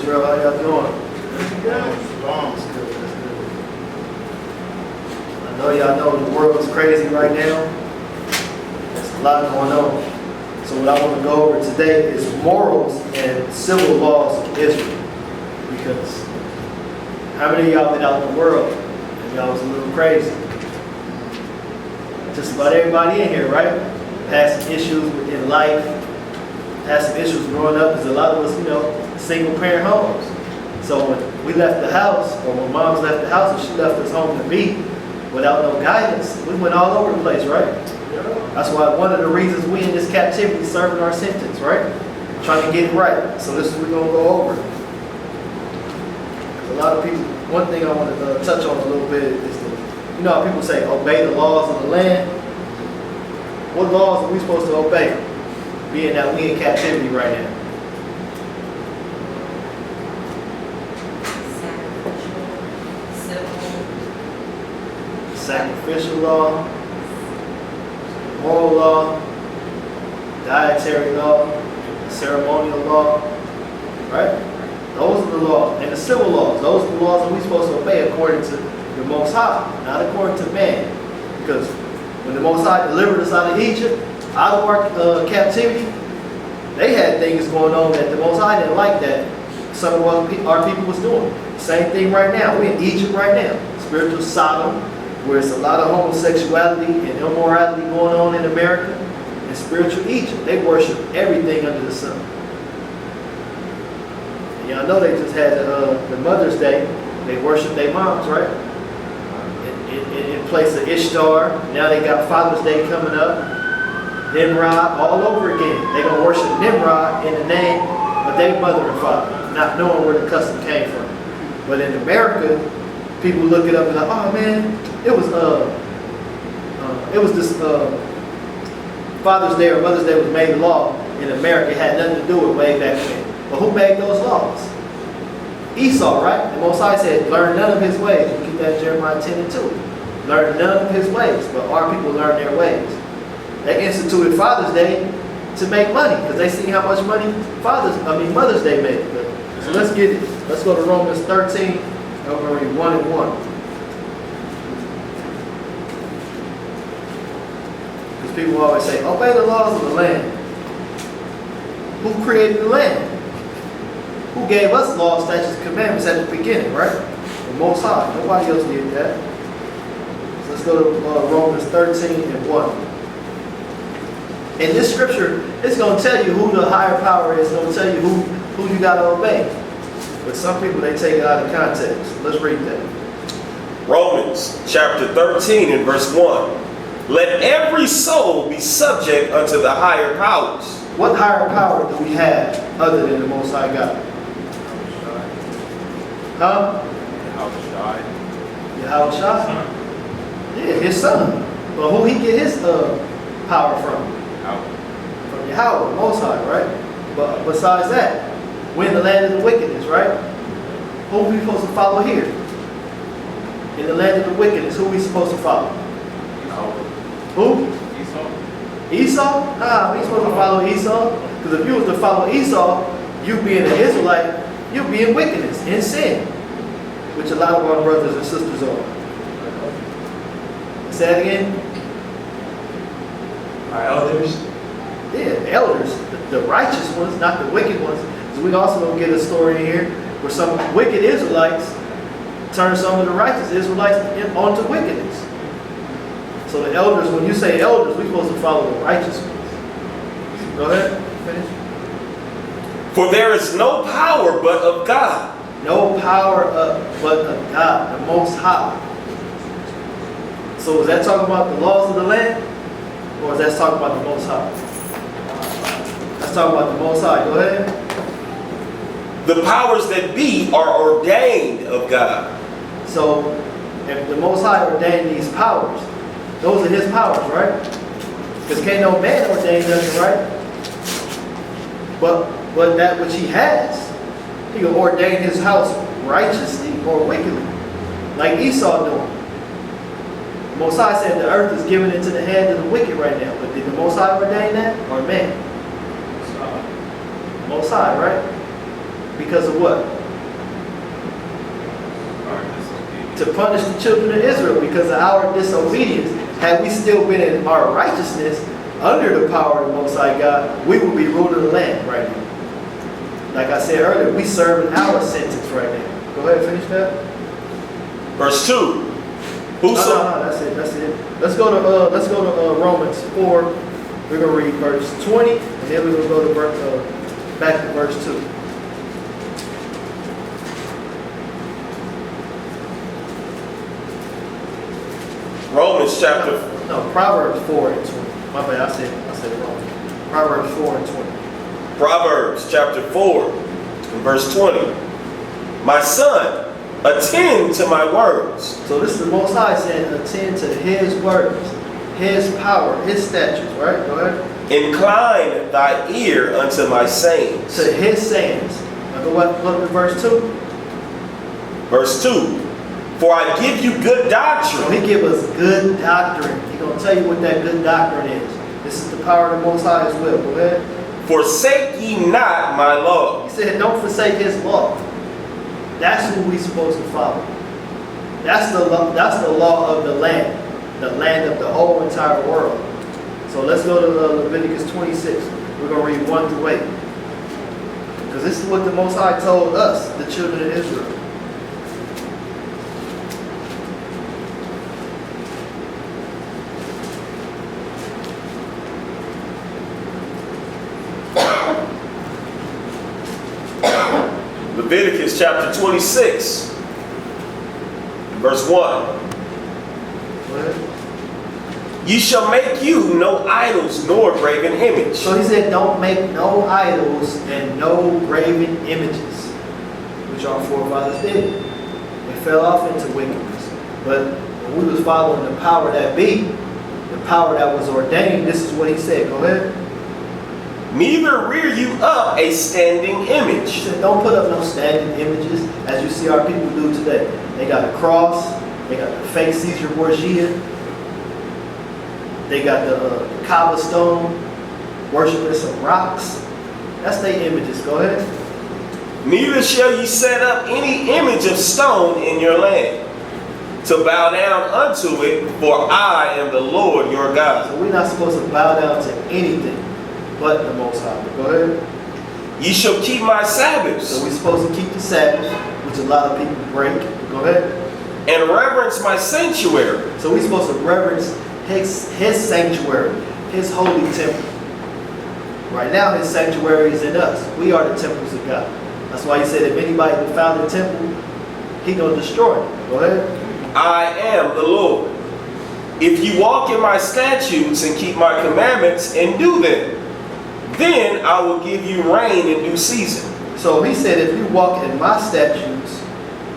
Israel. How y'all doing? That's That's good. That's good. I know y'all know the world is crazy right now. There's a lot going on. So what I want to go over today is morals and civil laws of Israel. Because how many of y'all been out in the world and y'all was a little crazy? Just about everybody in here, right? Had some issues in life. Had some issues growing up, because a lot of us, single parent homes. So when we left the house, or when moms left the house, and she left us home to be without no guidance, we went all over the place, right? That's why one of the reasons we in this captivity serving our sentence, right? Trying to get it right. So this is what we're going to go over. A lot of people, one thing I want to touch on a little bit is how people say, obey the laws of the land. What laws are we supposed to obey, being that we in captivity right now? Sacrificial law, moral law, dietary law, ceremonial law, right? Those are the laws. And the civil laws, those are the laws that we're supposed to obey according to the Most High, not according to man. Because when the Most High delivered us out of Egypt, out of our captivity, they had things going on that the Most High didn't like that some of our people was doing. Same thing right now. We're in Egypt right now. Spiritual Sodom, where it's a lot of homosexuality and immorality going on in America. And spiritual Egypt, they worship everything under the sun. And y'all know they just had the Mother's Day. They worship their moms, right? In place of Ishtar. Now they got Father's Day coming up. Nimrod, all over again. They're going to worship Nimrod in the name of their mother and father, not knowing where the custom came from. But in America, people look it up and like, oh man, it was this Father's Day or Mother's Day was made a law in America. It had nothing to do with way back then. But who made those laws? Esau, right? The Most High said, learn none of his ways. You keep that in Jeremiah 10:2. Learn none of his ways, but our people learn their ways. They instituted Father's Day to make money, because they see how much money Mother's Day made. So let's get it. Let's go to Romans 13, and we're going to read 1 and 1. Because people always say, obey the laws of the land. Who created the land? Who gave us laws, statutes, and commandments at the beginning, right? The Most High. Nobody else did that. So let's go to Romans 13 and 1. In this scripture, it's going to tell you who the higher power is. It's going to tell you who you got to obey. But some people, they take it out of context. Let's read that. Romans chapter 13 and verse 1. Let every soul be subject unto the higher powers. What higher power do we have other than the Most High God? Huh? Yahushua. Yeah, his son. But who he get his power from? From Yahweh, the Most High, right? But besides that, we're in the land of the wickedness, right? Who are we supposed to follow here? In the land of the wickedness, who are we supposed to follow? Who? Esau? Nah, we ain't supposed to follow Esau. Because if you was to follow Esau, you being an Israelite, you'll be in wickedness, in sin. Which a lot of our brothers and sisters are. Say that again? Our elders? Yeah, the elders. The righteous ones, not the wicked ones. So we also don't get a story in here where some wicked Israelites turn some of the righteous Israelites onto wickedness. So the elders, when you say elders, we're supposed to follow the righteous ones. Go ahead, finish. For there is no power but of God. No power but of God, the Most High. So is that talking about the laws of the land? Or is that talking about the Most High? That's talking about the Most High. Go ahead. The powers that be are ordained of God. So if the Most High ordained these powers, those are his powers, right? Because can't no man ordain nothing, right? But that which he has, he will ordain his house righteously or wickedly, like Esau doing. The Most High said the earth is given into the hands of the wicked right now. But did the Most High ordain that, or man? Most High, right? Because of what? to punish the children of Israel because of our disobedience. Had we still been in our righteousness, under the power of the Most High God, we would be ruling the land right now. Like I said earlier, we serving our sentence right now. Go ahead, finish that. Verse 2. No, that's it. Let's go to Romans 4. We're gonna read verse 20, and then we're gonna go to back to verse 2. Romans chapter. No, Proverbs 4 and 20. My bad, I said it wrong. Proverbs 4 and 20. Proverbs chapter 4 and verse 20. My son, attend to my words. So this is the Most High saying, attend to His words, His power, His statutes, right? Go ahead. Incline thy ear unto my sayings. To His sayings. Now go to verse 2. Verse 2. For I give you good So doctrine. He give us good doctrine. He's going to tell you what that good doctrine is. This is the power of the Most High as well. Go ahead. Forsake ye not my law. He said, don't forsake His law. That's who we supposed to follow. That's the law of the land of the whole entire world. So let's go to Leviticus 26. We're going to read 1 through 8. Because this is what the Most High told us, the children of Israel. Leviticus chapter 26, verse 1. Go ahead. Ye shall make you no idols nor graven image. So he said, don't make no idols and no graven images, which our forefathers did. They fell off into wickedness. But when we was following the power that be, the power that was ordained, this is what he said. Go ahead. Neither rear you up a standing He image. said, don't put up no standing images as you see our people do today. They got a cross. They got the fake Caesar Borgia. They got the cobblestone, worshiping some rocks. That's their images. Go ahead. Neither shall ye set up any image of stone in your land, to bow down unto it, for I am the Lord your God. So we're not supposed to bow down to anything but the Most High. Go ahead. Ye shall keep my Sabbaths, So we're supposed to keep the Sabbath, which a lot of people break. Go ahead. and reverence my sanctuary. So we're supposed to reverence his sanctuary, His holy temple. Right now, His sanctuary is in us. We are the temples of God. That's why He said, if anybody defile the temple, He gonna destroy it. Go ahead. I am the Lord. If you walk in my statutes and keep my commandments and do them, then I will give you rain in due season. So He said, if you walk in my statutes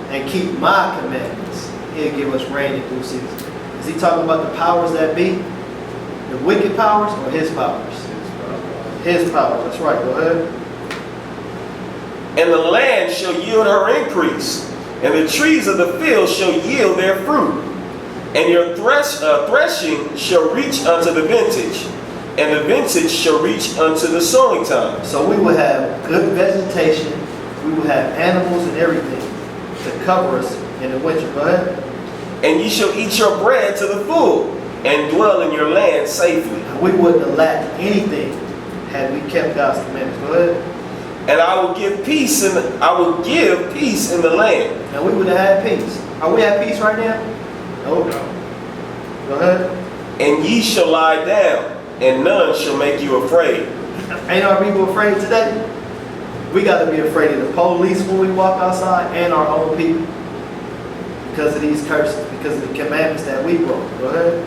and keep my commandments, He'll give us rain in due season. Is He talking about the powers that be? The wicked powers or His powers? His powers. That's right. Go ahead. And the land shall yield her increase, and the trees of the field shall yield their fruit. And your threshing shall reach unto the vintage, and the vintage shall reach unto the sowing time. So we will have good vegetation. We will have animals and everything to cover us in the winter. Go ahead. And ye shall eat your bread to the full, and dwell in your land safely. We wouldn't have lacked anything had we kept God's commandments. Go ahead. And I will give peace in the land. And we would have had peace. Are we at peace right now? No. Go ahead. And ye shall lie down, and none shall make you afraid. Ain't our people afraid today? We got to be afraid of the police when we walk outside and our own people. Because of these curses, because of the commandments that we broke. Go ahead.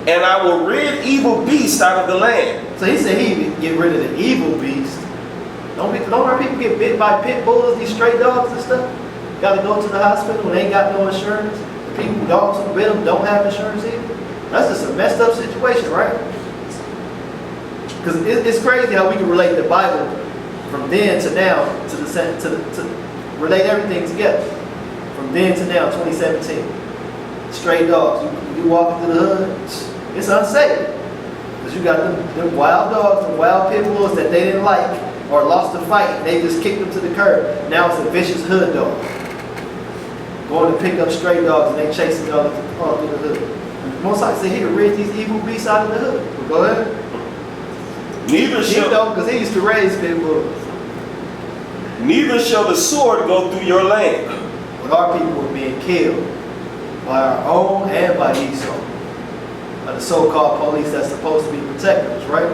And I will rid evil beasts out of the land. So He said He would get rid of the evil beast. Don't our people get bit by pit bulls, these stray dogs and stuff? Got to go to the hospital when they ain't got no insurance. The people, dogs who bit them don't have insurance either. That's just a messed up situation, right? Because it's crazy how we can relate the Bible from then to now to relate everything together. From then to now, 2017. Stray dogs. You walk into the hood, it's unsafe. Because you got them wild dogs, them wild pit bulls that they didn't like or lost the fight. They just kicked them to the curb. Now it's a vicious hood dog. going to pick up stray dogs and they chasing y'all all through the hood. Most High said he'll rid these evil beasts out of the hood. Well, go ahead. Neither He shall, don't, because he used to raise pit bulls. neither shall the sword go through your land. But our people were being killed by our own and by Esau. By the so-called police that's supposed to be protecting us, right?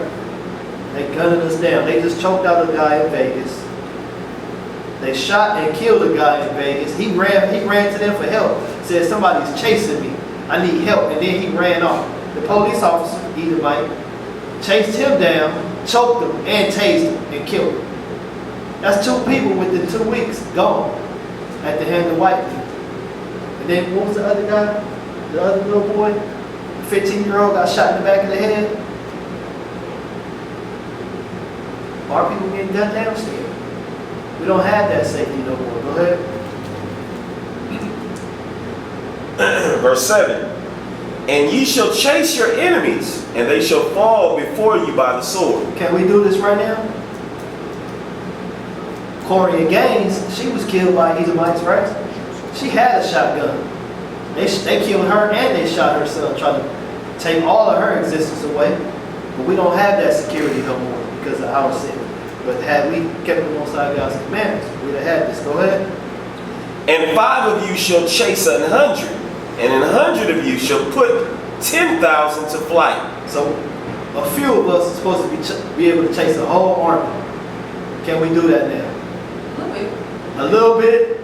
They gunning us down. They just choked out a guy in Vegas. They shot and killed a guy in Vegas. He ran to them for help. Said, somebody's chasing me. I need help. And then he ran off. The police officer, Edomite, chased him down, choked him, and tased him, and killed him. That's 2 people within 2 weeks gone at the hand of white people. And then what was the other guy? The other little boy? The 15-year-old got shot in the back of the head. Our people getting gunned down still. We don't have that safety no more. Go ahead. Verse 7. And ye shall chase your enemies, and they shall fall before you by the sword. Can we do this right now? Corey Gaines, she was killed by Edomites, right? She had a shotgun. They killed her and they shot her son, trying to take all of her existence away. But we don't have that security no more because of our sin. But had we kept the Most High God's commandments, we'd have had this. Go ahead. And 5 of you shall chase 100, and 100 of you shall put 10,000 to flight. So a few of us are supposed to be able to chase a whole army. Can we do that now? A little bit?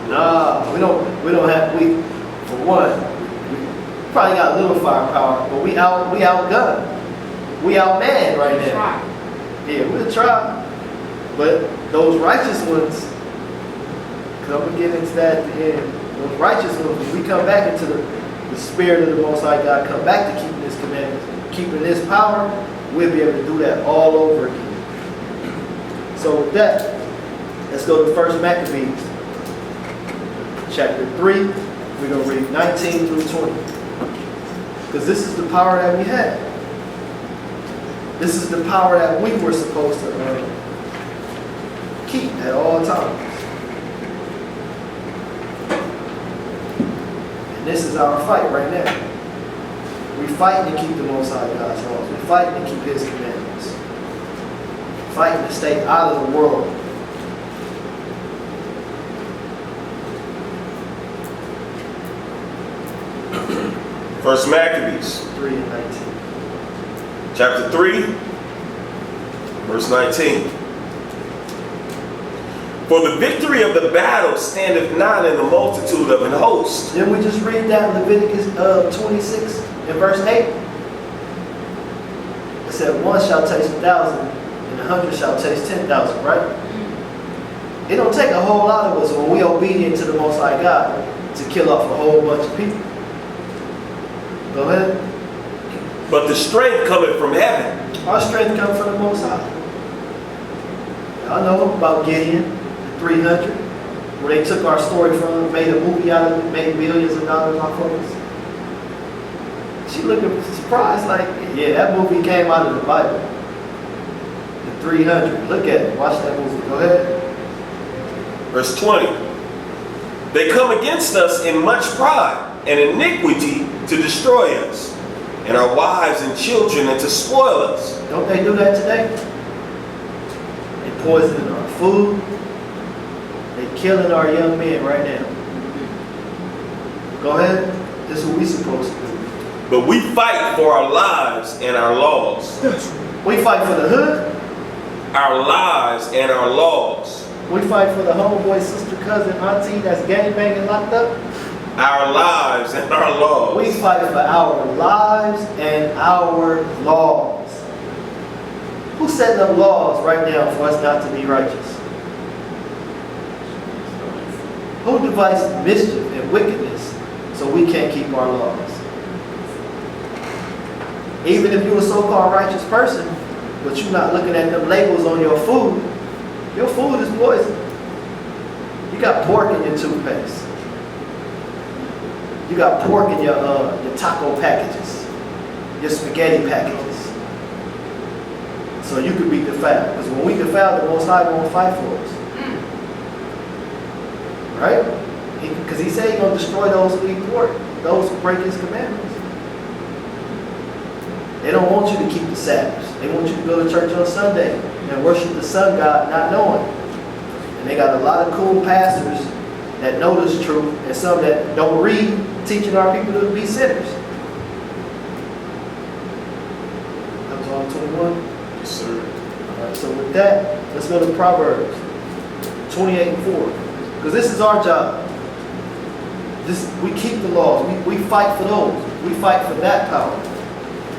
Nah, we don't have, for one, we probably got a little firepower, but we outgunned. We outmanned right now. Yeah, we'll try. But those righteous ones, because I'm going to get into that at the end. Those righteous ones, when we come back into the spirit of the Most High God, come back to keeping His commandments, keeping His power, we'll be able to do that all over again. So with that, let's go to 1 Maccabees, chapter 3. We're going to read 19 through 20. Because this is the power that we have. This is the power that we were supposed to keep at all times. And this is our fight right now. We're fighting to keep the Most High God's laws. We're fighting to keep His commandments. Fighting to stay out of the world. First Maccabees, 3 and 19. chapter 3, verse 19. For the victory of the battle standeth not in the multitude of an host. Didn't we just read that in Leviticus 26 and verse 8? It said, 1 shall taste 1,000, and 100 shall taste 10,000, right? It don't take a whole lot of us when we obedient to the Most High God to kill off a whole bunch of people. Go ahead. But the strength cometh from heaven. Our strength comes from the Most High. I know about Gideon, the 300, where they took our story from, made a movie out of it, made millions of dollars off of us. She looked surprised, like, yeah, that movie came out of the Bible. The 300. Look at it. Watch that movie. Go ahead. Verse 20. They come against us in much pride and iniquity to destroy us, and our wives and children, and to spoil us. Don't they do that today? They poisoning our food. They killing our young men right now. Go ahead. This is what we supposed to do. But we fight for our lives and our laws. We fight for the hood. Our lives and our laws. We fight for the homeboy, sister, cousin, auntie that's gangbanging locked up. Our lives and our laws. We fight for our lives and our laws. Who's setting up laws right now for us not to be righteous? Who devises mischief and wickedness so we can't keep our laws? Even if you're a so-called righteous person, but you're not looking at them labels on your food is poison. You got pork in your toothpaste. You got pork in your taco packages, your spaghetti packages. So you could be defiled. Because when we defile, the Most High won't fight for us. Right? He can Because he said he's going to destroy those who eat pork, those who break his commandments. They don't want you to keep the Sabbath. They want you to go to church on Sunday and worship the sun god not knowing. And they got a lot of cool pastors that know this truth and some that don't read, teaching our people to be sinners. That was all 21? Yes, sir. All right, so with that, let's go to Proverbs 28 and 4. Because this is our job. We keep the laws. We fight for those. We fight for that power.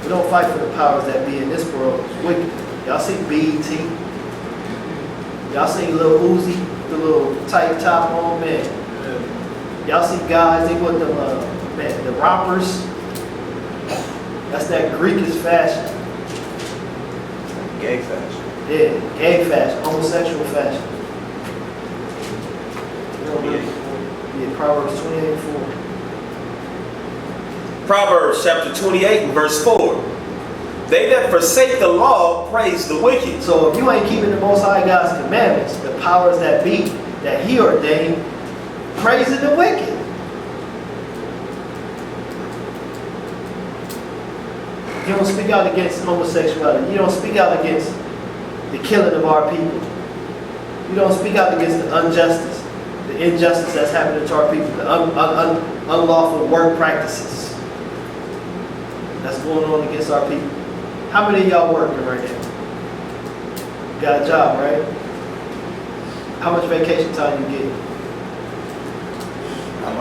We don't fight for the powers that be in this world. It's wicked. Y'all see BET? Y'all see Lil Uzi, the little tight top on, man. Y'all see guys, they put them, the rompers. That's that Greekish fashion. Gay fashion. Yeah, gay fashion, homosexual fashion. Yeah, Proverbs 28 and 4. Proverbs chapter 28 and verse 4. They that forsake the law praise the wicked. So if you ain't keeping the Most High God's commandments, the powers that be, that he ordained, praising the wicked. You don't speak out against homosexuality. You don't speak out against the killing of our people. You don't speak out against the injustice that's happening to our people, the unlawful work practices that's going on against our people. How many of y'all working right now? You got a job, right? How much vacation time you get?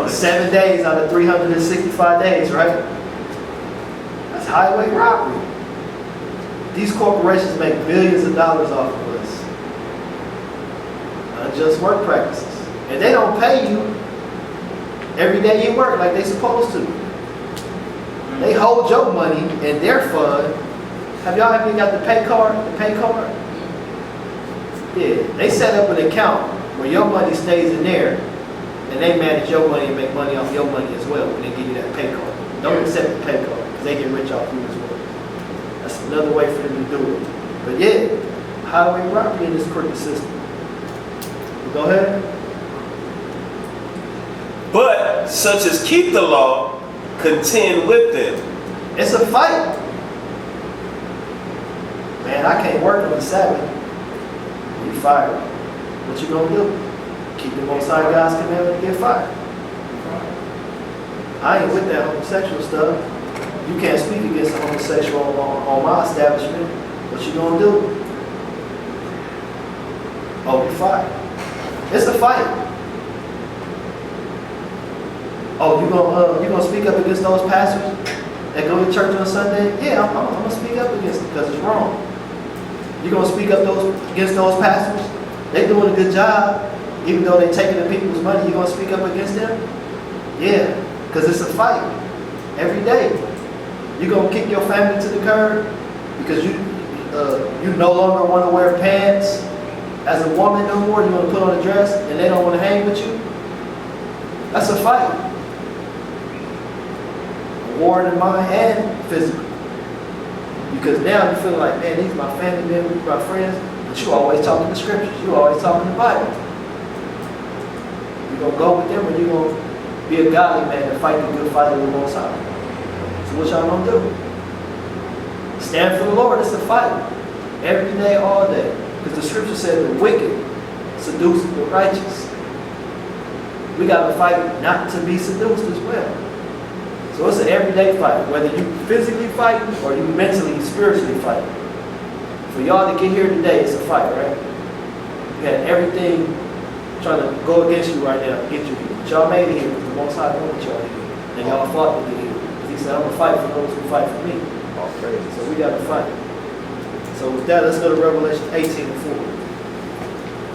7 days out of 365 days, right? That's highway robbery. These corporations make billions of dollars off of us. Unjust work practices. And they don't pay you every day you work like they supposed to. They hold your money in their fund. Have y'all ever got the pay card? The pay card? Yeah. They set up an account where your money stays in there and they manage your money and make money off your money as well when they give you that pay card. Don't accept the pay card because they get rich off you as well. That's another way for them to do it. But yeah, highway robbery in this crooked system. Go ahead. But such as keep the law, contend with them. It's a fight. Man, I can't work on the Sabbath. You fired. What you gonna do? Keep the Most High God's commandment and get fired. I ain't with that homosexual stuff. You can't speak against a homosexual on my establishment. What you gonna do? Oh, you fired. It's a fight. Oh, you gonna speak up against those pastors that go to church on Sunday? Yeah, I'm gonna speak up against them because it's wrong. You gonna speak up against those pastors? They doing a good job, even though they taking the people's money. You gonna speak up against them? Yeah, because it's a fight every day. You gonna kick your family to the curb because you no longer want to wear pants as a woman no more. You want to put on a dress and they don't want to hang with you. That's a fight. War in the mind and physical. Because now you feel like, man, these are my family members, my friends, but you always talking the scriptures. You always talking the Bible. You gonna go with them or you gonna be a godly man and fight the good fight of the Most High? So what y'all gonna do? Stand for the Lord. It's a fight. Every day, all day. Because the scripture said the wicked seduce the righteous. We got to fight not to be seduced as well. So it's an everyday fight. Whether you physically fight or you mentally, spiritually fight. For y'all to get here today, it's a fight, right? You had everything trying to go against you right now, get you here. But y'all made it here because the Most High wanted y'all here. And y'all fought to get here. He said, I'm going to fight for those who fight for me. All praise. So we got to fight. So with that, let's go to Revelation 18 and 4.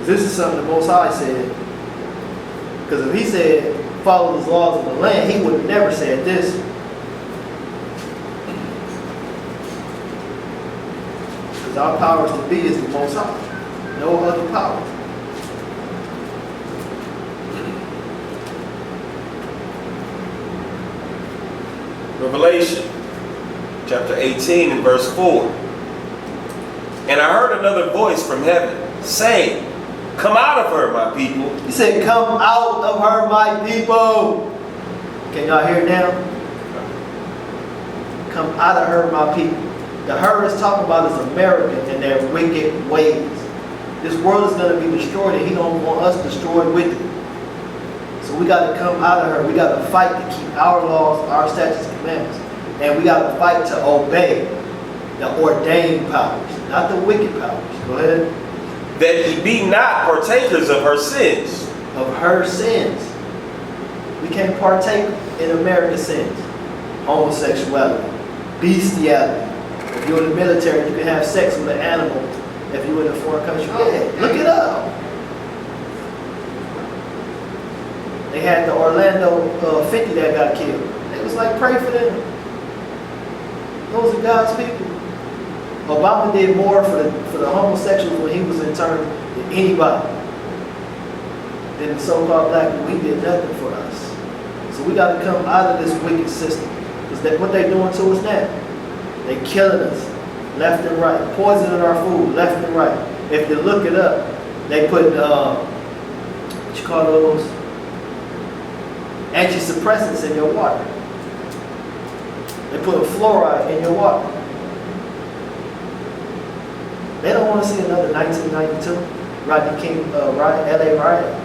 This is something the Most High said. Because if he said, follow the laws of the land, he would have never said this. Because our powers to be is the Most High. No other power. Revelation chapter 18 and verse 4. And I heard another voice from heaven saying, Come out of her, my people. He said, come out of her, my people. Can y'all hear it now? Come out of her, my people. The her is talking about is America and their wicked ways. This world is going to be destroyed, and he don't want us destroyed with it. So we got to come out of her. We got to fight to keep our laws, our statutes, and commandments. And we got to fight to obey the ordained powers, not the wicked powers. Go ahead. That ye be not partakers of her sins. Of her sins. We can't partake in America's sins. Homosexuality, bestiality. If you're in the military, you can have sex with an animal. If you're in a foreign country, yeah, look it up. They had the Orlando 50 that got killed. It was like, pray for them. Those are God's people. Obama did more for the homosexuals when he was in term than anybody. Than the so-called black people. He did nothing for us. So we got to come out of this wicked system. Because what they're doing to us now. They're killing us left and right. Poisoning our food left and right. If you look it up, they put, what you call those? Anti-suppressants in your water. They put fluoride in your water. They don't want to see another 1992 Rodney King riot, LA riot.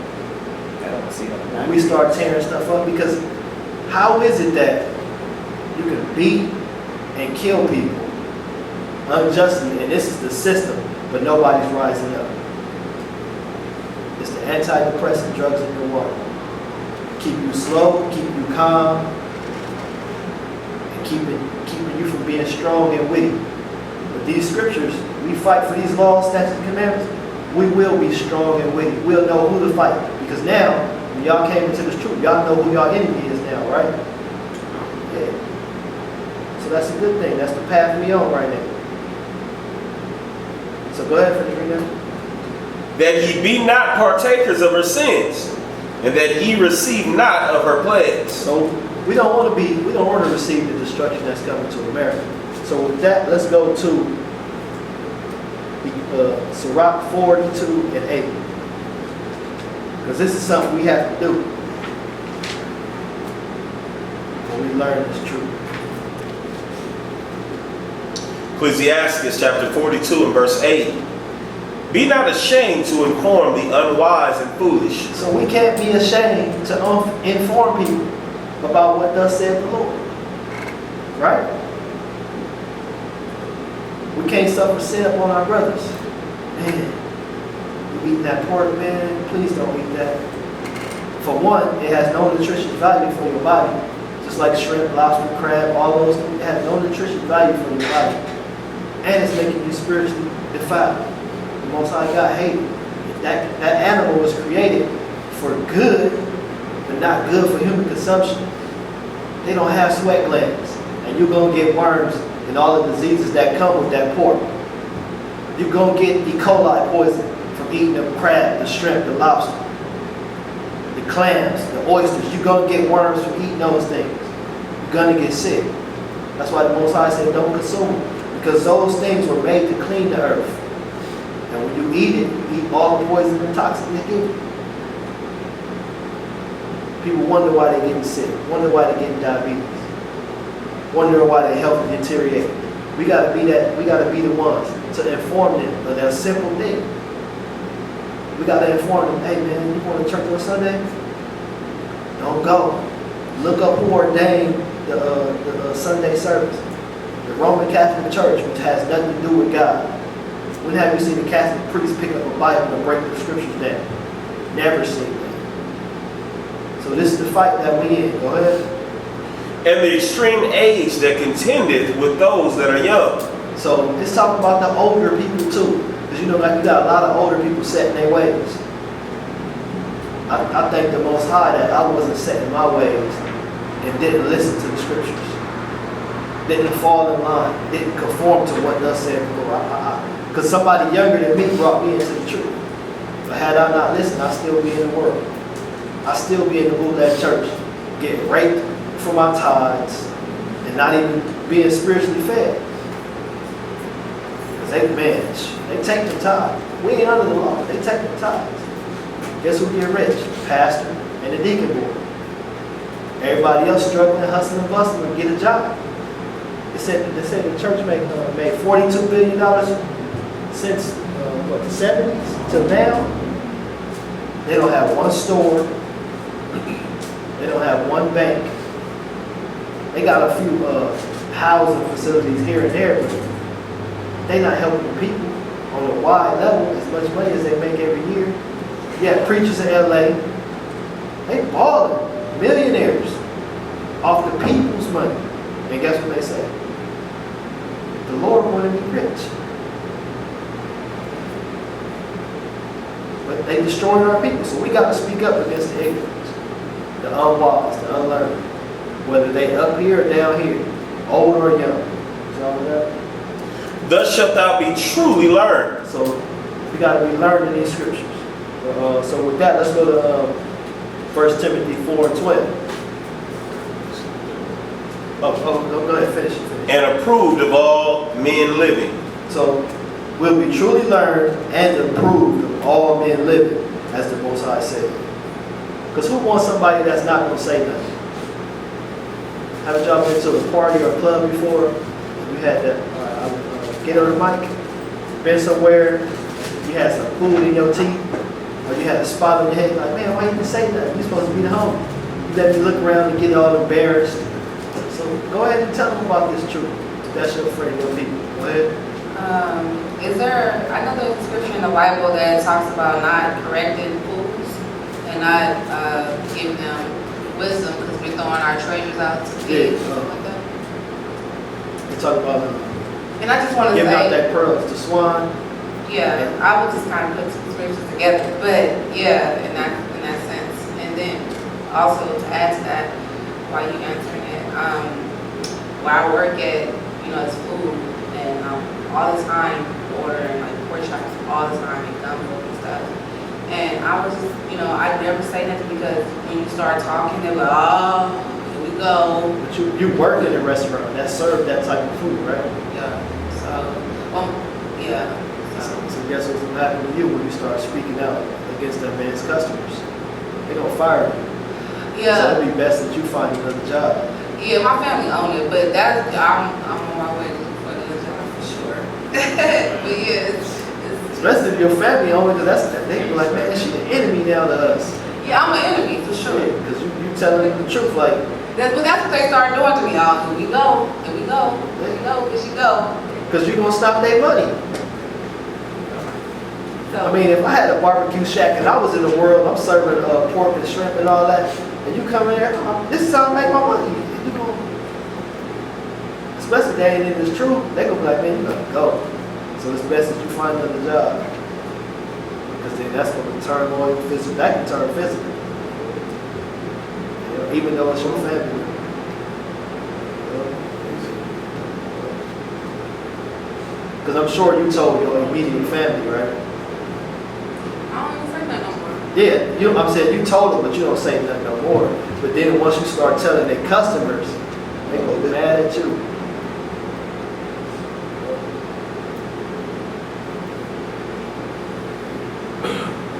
I don't see that. We start tearing stuff up because how is it that you can beat and kill people unjustly, and this is the system, but nobody's rising up? It's the antidepressant drugs in your water. Keep you slow, keep you calm, and keeping you from being strong and witty. But these scriptures, we fight for these laws, statutes, and commandments, we will be strong and witty. We'll know who to fight. Because now, when y'all came into this truth, y'all know who y'all enemy is now, right? Yeah. So that's a good thing. That's the path we on right now. So go ahead, finish reading that. That ye be not partakers of her sins, and that ye receive not of her plagues. So we don't want to receive the destruction that's coming to America. So with that, let's go to Sirach 42 and 8. Because this is something we have to do when we learn this truth. Ecclesiasticus chapter 42 and verse 8. Be not ashamed to inform the unwise and foolish. So we can't be ashamed to inform people about what thus said the Lord. Right? We can't suffer sin upon our brothers. Man, you eating that pork, man, please don't eat that. For one, it has no nutrition value for your body. Just like shrimp, lobster, crab, all those things, it has no nutrition value for your body. And it's making you spiritually defiled. The Most High God hated it. That animal was created for good, but not good for human consumption. They don't have sweat glands. And you're going to get worms and all the diseases that come with that pork. You're going to get E. coli poison from eating the crab, the shrimp, the lobster, the clams, the oysters. You're going to get worms from eating those things. You're going to get sick. That's why the Most High said don't consume them. Because those things were made to clean the earth. And when you eat it, you eat all the poison and toxins they give you. People wonder why they're getting sick. Wonder why they're getting diabetes. Wonder why their health is deteriorating. We gotta be that. We gotta be the ones to inform them of that simple thing. We gotta inform them. Hey man, you going to church on Sunday? Don't go. Look up who ordained the Sunday service. The Roman Catholic Church, which has nothing to do with God. When have you seen a Catholic priest pick up a Bible and break the scriptures down? Never seen that. So this is the fight that we in. Go ahead. And the extreme age that contendeth with those that are young. So it's talking about the older people too. Because you know, like you got a lot of older people set in their ways. I thank the Most High that I wasn't set in my ways and didn't listen to the scriptures. Didn't fall in line. Didn't conform to what thus said the Lord. Because somebody younger than me brought me into the truth. But had I not listened, I'd still be in the world. I'd still be in the bootleg church. Getting raped for my tithes and not even being spiritually fed. Because they take the tithe. We ain't under the law. They take the tithes. Guess who get rich? Pastor and the deacon board. Everybody else struggling, hustling, and bustling to get a job. They said the church made $42 billion since the 70s till now. They don't have one store. They don't have one bank. They got a few housing facilities here and there, but they're not helping the people on a wide level as much money as they make every year. Yeah, preachers in LA, they balling, millionaires off the people's money. And guess what they say? The Lord wanted me rich. But they destroyed our people, so we got to speak up against the ignorance, the unwise, the unlearned, whether they up here or down here, old or young. Is all of that? Thus shalt thou be truly learned. So we got to be learning these scriptures. So with that, let's go to 1 Timothy 4:12. Go ahead, finish it. And approved of all men living. So we'll be truly learned and approved of all men living, as the Most High said. Because who wants somebody that's not going to say nothing? Haven't y'all been to a party or club before? You had that, get on the mic, been somewhere, you had some food in your teeth, or you had a spot on your head, like, man, why you didn't say nothing? You're supposed to be the homie. You let me look around and get all embarrassed. So go ahead and tell them about this truth. That's your friend, your people. Go ahead. I know there's a scripture in the Bible that talks about not correcting fools and not giving them wisdom because we're throwing our treasures out to kids, something like that. We talk about And I just want to giving out say, that pearls to swine. yeah, I would just kind of put some scriptures together, but yeah, in that sense. And then also to add to that, while you answering it, where I work at, it's food, and all the time ordering like pork chops all the time and gumbo and stuff. And I was just, I never say nothing because when you start talking, they're like, oh, here we go. But you work in a restaurant that served that type of food, right? Yeah. So, yeah. So guess what's going to happen to you when you start speaking out against that man's customers? They're going to fire you. Yeah. So it'd be best that you find another job. Yeah, my family own it, but I'm on my way to look for another job for sure. But yeah, it's Especially if your family own it, because they be like, man, she an enemy now to us. yeah, I'm an enemy for sure. Yeah, because you telling them the truth, like. That's what they started doing to me. Oh, here we go, here we go, here we go, here she go. Because you're going to stop their money. So, I mean, if I had a barbecue shack and I was in the world, I'm serving pork and shrimp and all that, and you come in there, this is how I make my money. You know, especially if they ain't in this truth, they going to be like, man, you got to go. So it's best that you find another job. Because then that's going to turn more physical. That can turn physical. Even though it's your family. Because I'm sure you told your immediate family, right? I don't even say that no more. Yeah, I'm saying you told them, but you don't say nothing no more. But then once you start telling their customers, they go mad at you.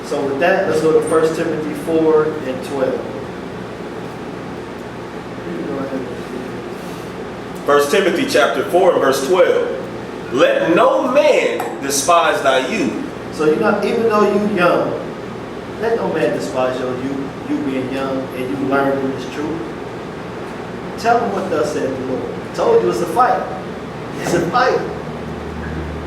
So with that, let's go to 1 Timothy 4:12. 1 Timothy chapter 4 and verse 12. Let no man despise thy youth. So even though you young, let no man despise your youth, you being young and you learning this truth. Tell them what thus said the Lord. I told you it's a fight. It's a fight.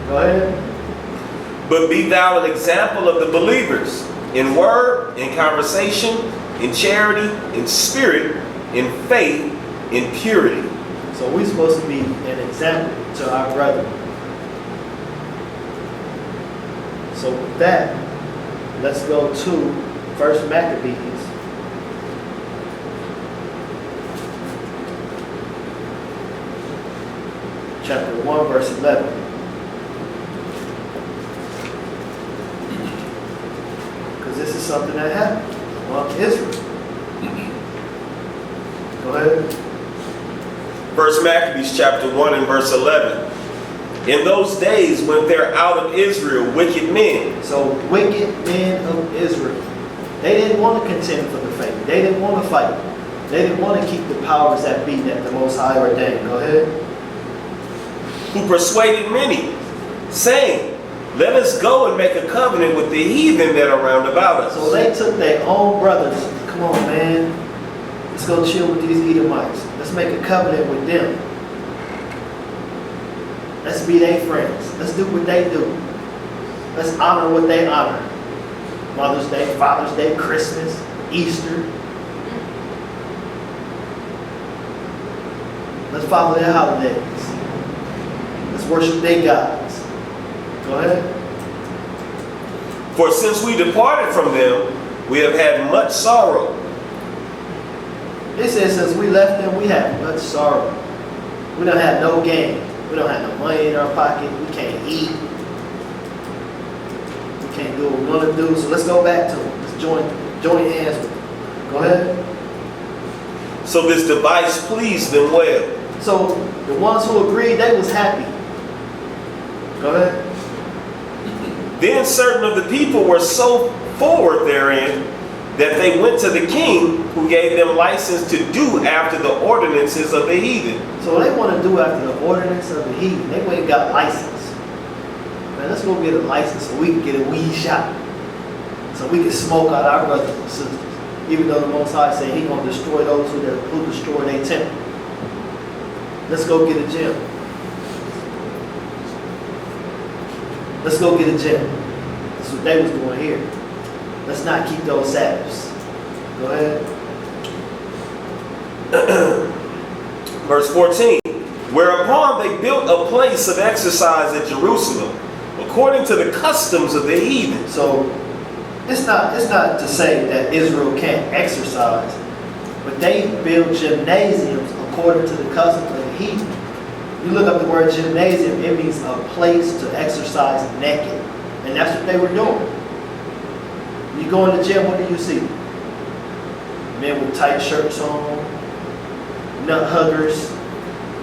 Go ahead. But be thou an example of the believers in word, in conversation, in charity, in spirit, in faith, in purity. So we're supposed to be an example to our brethren. So with that, let's go to 1 Maccabees. Chapter 1, verse 11. Because this is something that happened among Israel. Go ahead. 1 Maccabees chapter 1 and verse 11. In those days went there out of Israel wicked men. So wicked men of Israel. They didn't want to contend for the faith. They didn't want to fight. They didn't want to keep the powers that be that the Most High ordained. Go ahead. Who persuaded many, saying, let us go and make a covenant with the heathen that are round about us. So they took their own brothers. Come on, man. Let's go chill with these Edomites. Let's make a covenant with them. Let's be their friends. Let's do what they do. Let's honor what they honor. Mother's Day, Father's Day, Christmas, Easter. Let's follow their holidays. Let's worship their gods. Go ahead. For since we departed from them, we have had much sorrow. It says since we left them, we have much sorrow. We don't have no gain. We don't have no money in our pocket. We can't eat. We can't do what we want to do. So let's go back to them. Let's join hands with them. Go ahead. So this device pleased them well. So the ones who agreed, they was happy. Go ahead. Then certain of the people were so forward therein that they went to the king, who gave them license to do after the ordinances of the heathen. So they want to do after the ordinance of the heathen. They went and got license. Man, let's go get a license so we can get a weed shop. So we can smoke out our brothers and sisters. Even though the Most High said He gonna destroy those who destroy their temple. Let's go get a gym. Let's go get a gym. That's what they was doing here. Let's not keep those Sabbaths. Go ahead. Verse 14. Whereupon they built a place of exercise at Jerusalem, according to the customs of the heathen. So it's not to say that Israel can't exercise, but they built gymnasiums according to the customs of the heathen. You look up the word gymnasium, it means a place to exercise naked. And that's what they were doing. You go in the gym, what do you see? Men with tight shirts on, nut huggers.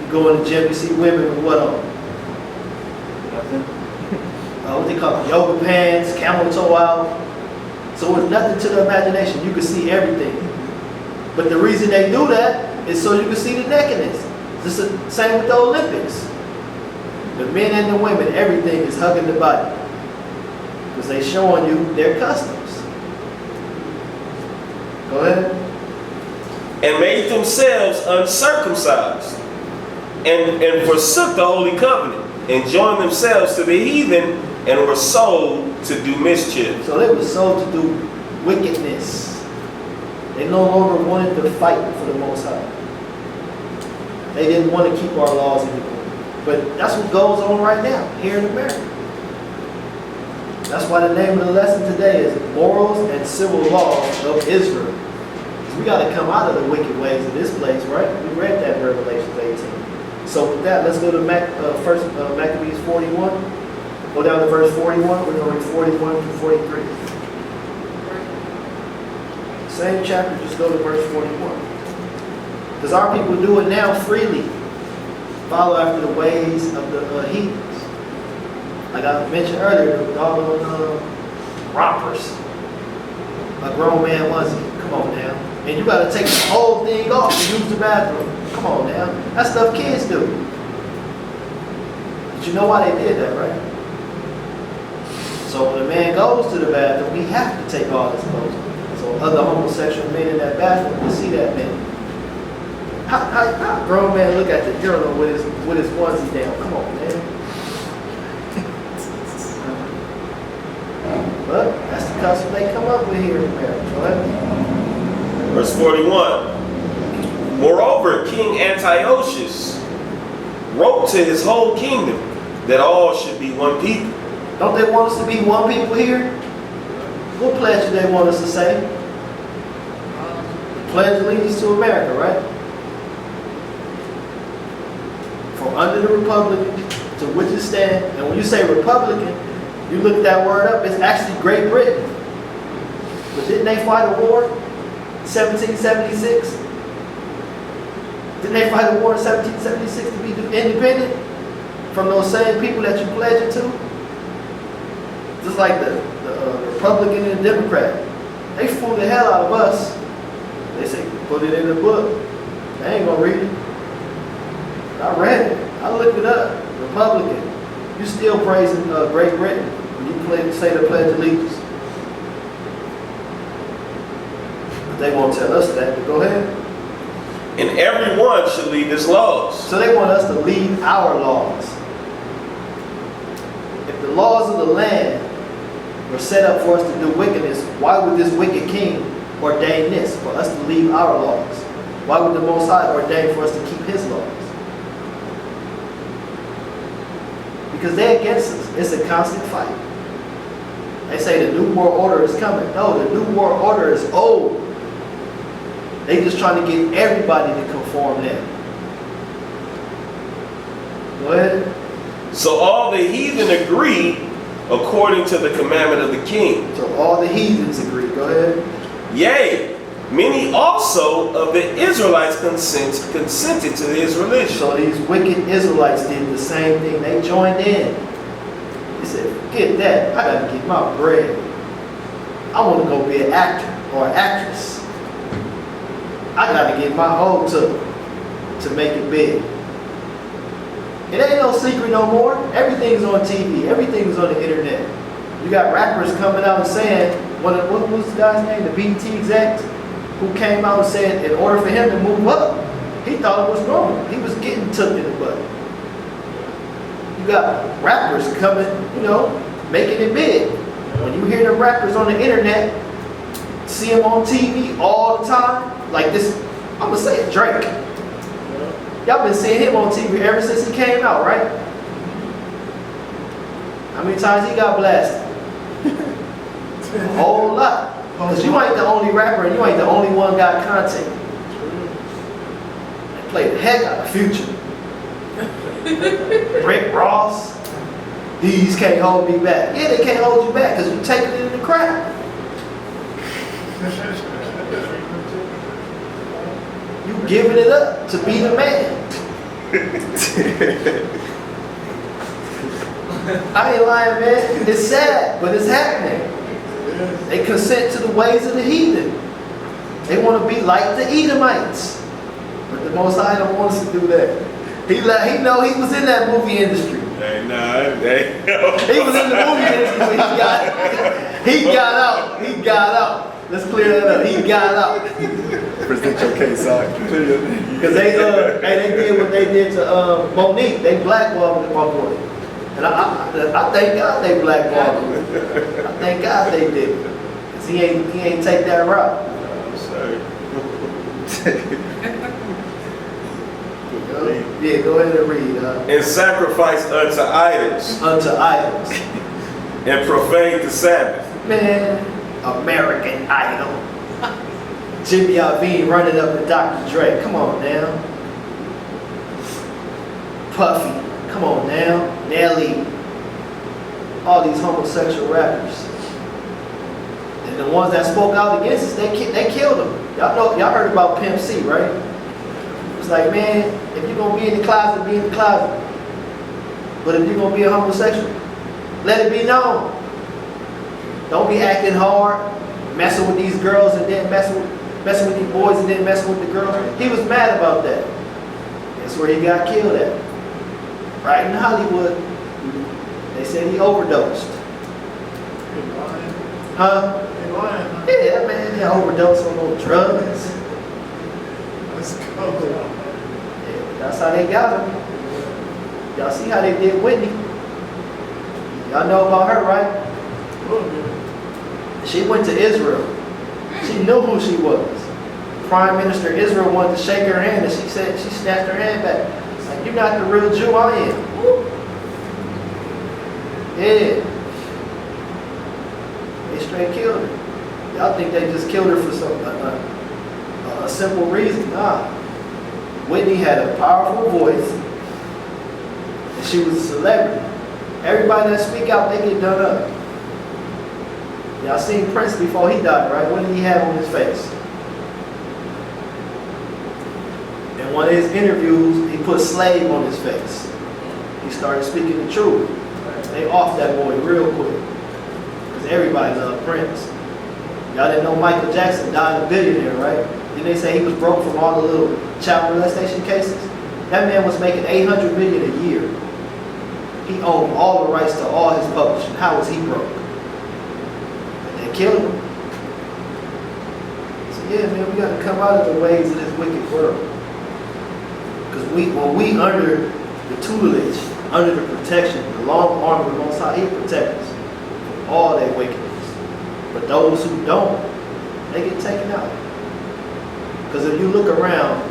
You go in the gym, you see women with what on? Nothing. What they call it, yoga pants, camel toe out. So it's nothing to the imagination. You can see everything. But the reason they do that is so you can see the nakedness. It's the same with the Olympics. The men and the women, everything is hugging the body. Because they're showing you their customs. Go ahead. And made themselves uncircumcised, and forsook the holy covenant, and joined themselves to the heathen, and were sold to do mischief. So they were sold to do wickedness. They no longer wanted to fight for the Most High. They didn't want to keep our laws anymore. But that's what goes on right now here in America. That's why the name of the lesson today is Morals and Civil Laws of Israel. Because we got to come out of the wicked ways of this place, right? We read that in Revelation 18. So with that, let's go to Maccabees 41. Go down to verse 41. We're going to read 41 to 43. Same chapter, just go to verse 41. Because our people do it now freely. Follow after the ways of the heathens. Like I mentioned earlier, with all those rompers. A grown man onesie. Come on now. And you got to take the whole thing off to use the bathroom. Come on now. That's stuff kids do. But you know why they did that, right? So when a man goes to the bathroom, he has to take all his clothes off. So other homosexual men in that bathroom will see that man. How a grown man look at the urinal with his onesie down? Come on, man. But that's the custom they come up with here in America. Go ahead. Verse 41. Moreover, King Antiochus wrote to his whole kingdom that all should be one people. Don't they want us to be one people here? What pledge do they want us to say? Pledge allegiance to America, right? From under the Republican to which it stand. And when you say Republican, you look that word up, it's actually Great Britain. But didn't they fight a war in 1776? Didn't they fight a war in 1776 to be independent from those same people that you pledged to? Just like the Republican and the Democrat. They fool the hell out of us. They say, put it in the book. They ain't gonna read it. I read it. I looked it up. Republican. You still praising Great Britain when you say the Pledge of Allegiance. But they won't tell us that, but go ahead. And everyone should leave his laws. So they want us to leave our laws. If the laws of the land were set up for us to do wickedness, why would this wicked king ordain this, for us to leave our laws? Why would the Most High ordain for us to keep his laws? Because they're against us. It's a constant fight. They say the New World Order is coming. No, the New World Order is old. They just trying to get everybody to conform them. Go ahead. So all the heathen agree according to the commandment of the king. So all the heathens agree. Go ahead. Yea, many also of the Israelites consented to his religion. So these wicked Israelites did the same thing. They joined in. They said, forget that. I got to get my bread. I want to go be an actor or an actress. I got to get my hoe to make it big. It ain't no secret no more. Everything's on TV. Everything's on the internet. You got rappers coming out and saying, what was the guy's name? The BET exec who came out and said in order for him to move up, he thought it was normal. He was getting took in the butt. You got rappers coming, making it big. When you hear the rappers on the internet, see them on TV all the time, like this, I'm going to say it, Drake. Y'all been seeing him on TV ever since he came out, right? How many times he got blasted? A whole lot. Because you ain't the only rapper and you ain't the only one got content. They play the heck out of Future. Rick Ross. These can't hold me back. Yeah, they can't hold you back because you taking it in the crowd. You giving it up to be the man. I ain't lying, man. It's sad, but it's happening. They consent to the ways of the heathen. They want to be like the Edomites. But the Most High don't want us to do that. He know he was in that movie industry. Hey, nah, hey. He was in the movie industry, but he got out. He got out. Let's clear that up. He got out. Present your case out. Because they did what they did to Monique. They blackballed my boy. And I thank God they blackballed him. I thank God they did it. Because he ain't take that route. I'm sorry. Yeah, go ahead and read. And sacrifice unto idols. Unto idols. And profane the Sabbath. Man, American Idol. Jimmy Iovine running up with Dr. Dre. Come on now. Puffy. Come on now. Nelly. All these homosexual rappers. And the ones that spoke out against us, they killed them. Y'all heard about Pimp C, right? It's like, man, if you're going to be in the closet, be in the closet. But if you're going to be a homosexual, let it be known. Don't be acting hard, messing with these girls and then messing with these boys and then messing with the girls. He was mad about that. That's where he got killed at. Right in Hollywood. They said he overdosed. Huh? Yeah, man, he overdosed on those drugs. Yeah, that's how they got him. Y'all see how they did Whitney? Y'all know about her, right? She went to Israel. She knew who she was. Prime Minister of Israel wanted to shake her hand, and she said she snatched her hand back. It's like, you're not the real Jew, I am. Yeah. They straight killed her. Y'all think they just killed her for a simple reason? Nah. Whitney had a powerful voice, and she was a celebrity. Everybody that speak out, they get done up. Y'all seen Prince before he died, right? What did he have on his face? In one of his interviews, he put slave on his face. He started speaking the truth. They off that boy real quick. Because everybody loved Prince. Y'all didn't know Michael Jackson died a billionaire, right? Didn't they say he was broke from all the little child molestation cases? That man was making $800 million a year. He owned all the rights to all his publishing. How was he broke? And they killed him. So yeah, man, we got to come out of the ways of this wicked world. Because when we under the tutelage, under the protection, the long arm of the Most High, He protects us from all that wickedness. But those who don't, they get taken out. Because if you look around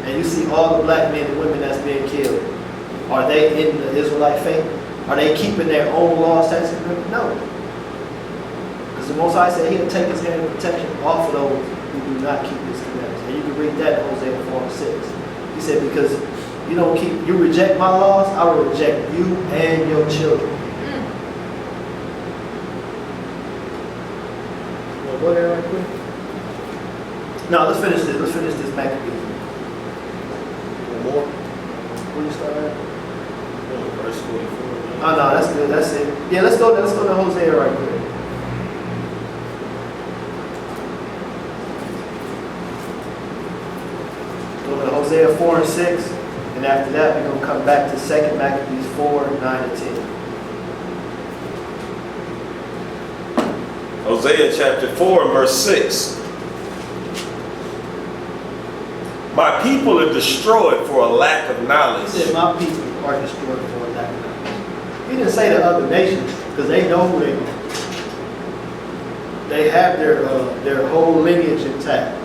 and you see all the black men and women that's being killed, are they in the Israelite faith? Are they keeping their own laws, statutes, and agreements? No. Because the Most High said He'll take His hand of protection off of those who do not keep His commandments. And you can read that in Hosea 4:6. He said, because you reject my laws, I will reject you and your children. Well, go there right quick. No, let's finish this. Let's finish this Maccabees. One more. Where you start at? Verse 44. Oh no, that's good. That's it. Yeah, let's go to Hosea right quick. Go to Hosea 4 and 6, and after that we're gonna come back to 2 Maccabees 4, 9 and 10. Hosea chapter 4 and verse 6. My people are destroyed for a lack of He knowledge. said, my people are destroyed for a lack of knowledge. He didn't say the other nations, because they know who they are. They have their whole lineage intact.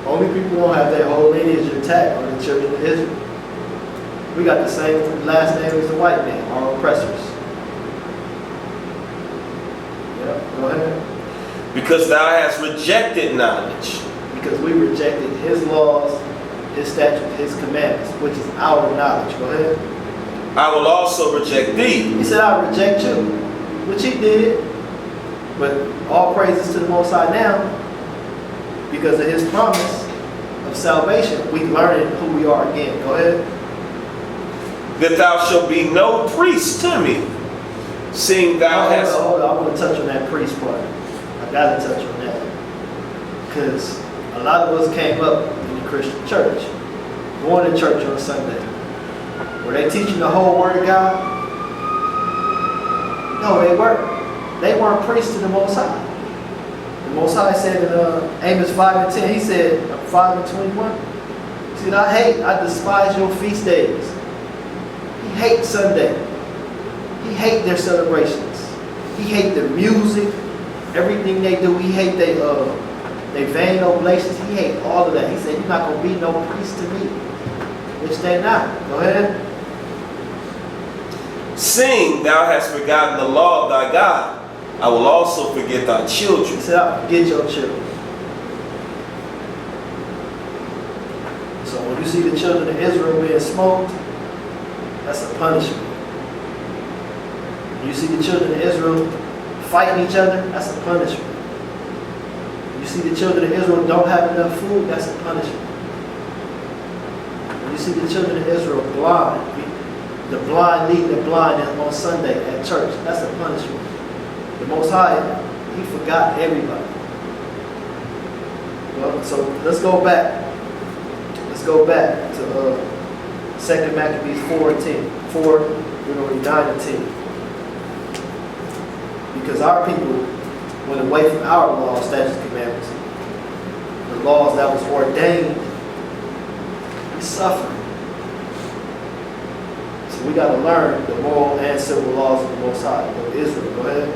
Only people who don't have their whole lineage intact are the children of Israel. We got the same last name as the white man, our oppressors. Yeah, go ahead. Because thou hast rejected knowledge. Because we rejected His laws, His statutes, His commandments, which is our knowledge. Go ahead. I will also reject thee. He said, I'll reject you, which He did. But all praises to the Most High now, because of His promise of salvation, we learning who we are again. Go ahead. That thou shalt be no priest to me, seeing thou hast... Hold on. I want to touch on that priest part. I got to touch on that. Because a lot of us came up in the Christian church, going to church on Sunday. Were they teaching the whole Word of God? No, they weren't. They weren't priests to the Most High. The Most High said in Amos 5 and 10, He said, 5 and 21, He said, I despise your feast days. He hates Sunday. He hates their celebrations. He hates their music, everything they do. He hates their vain oblations. He hates all of that. He said, you're not going to be no priest to me. Which they're not. Go ahead. Seeing thou hast forgotten the law of thy God, I will also forget thy children. He said, I'll forget your children. So when you see the children of Israel being smoked, that's a punishment. When you see the children of Israel fighting each other, that's a punishment. When you see the children of Israel don't have enough food, that's a punishment. When you see the children of Israel blind, the blind leading the blind on Sunday at church, that's a punishment. The Most High, He forgot everybody. Well, so let's go back. Let's go back to 2 Maccabees 4 and 10. 4, we're going to read 9 and 10. Because our people went away from our laws, statutes, commandments. The laws that was ordained. We suffer. So we got to learn the moral and civil laws of the Most High of Israel. Go ahead.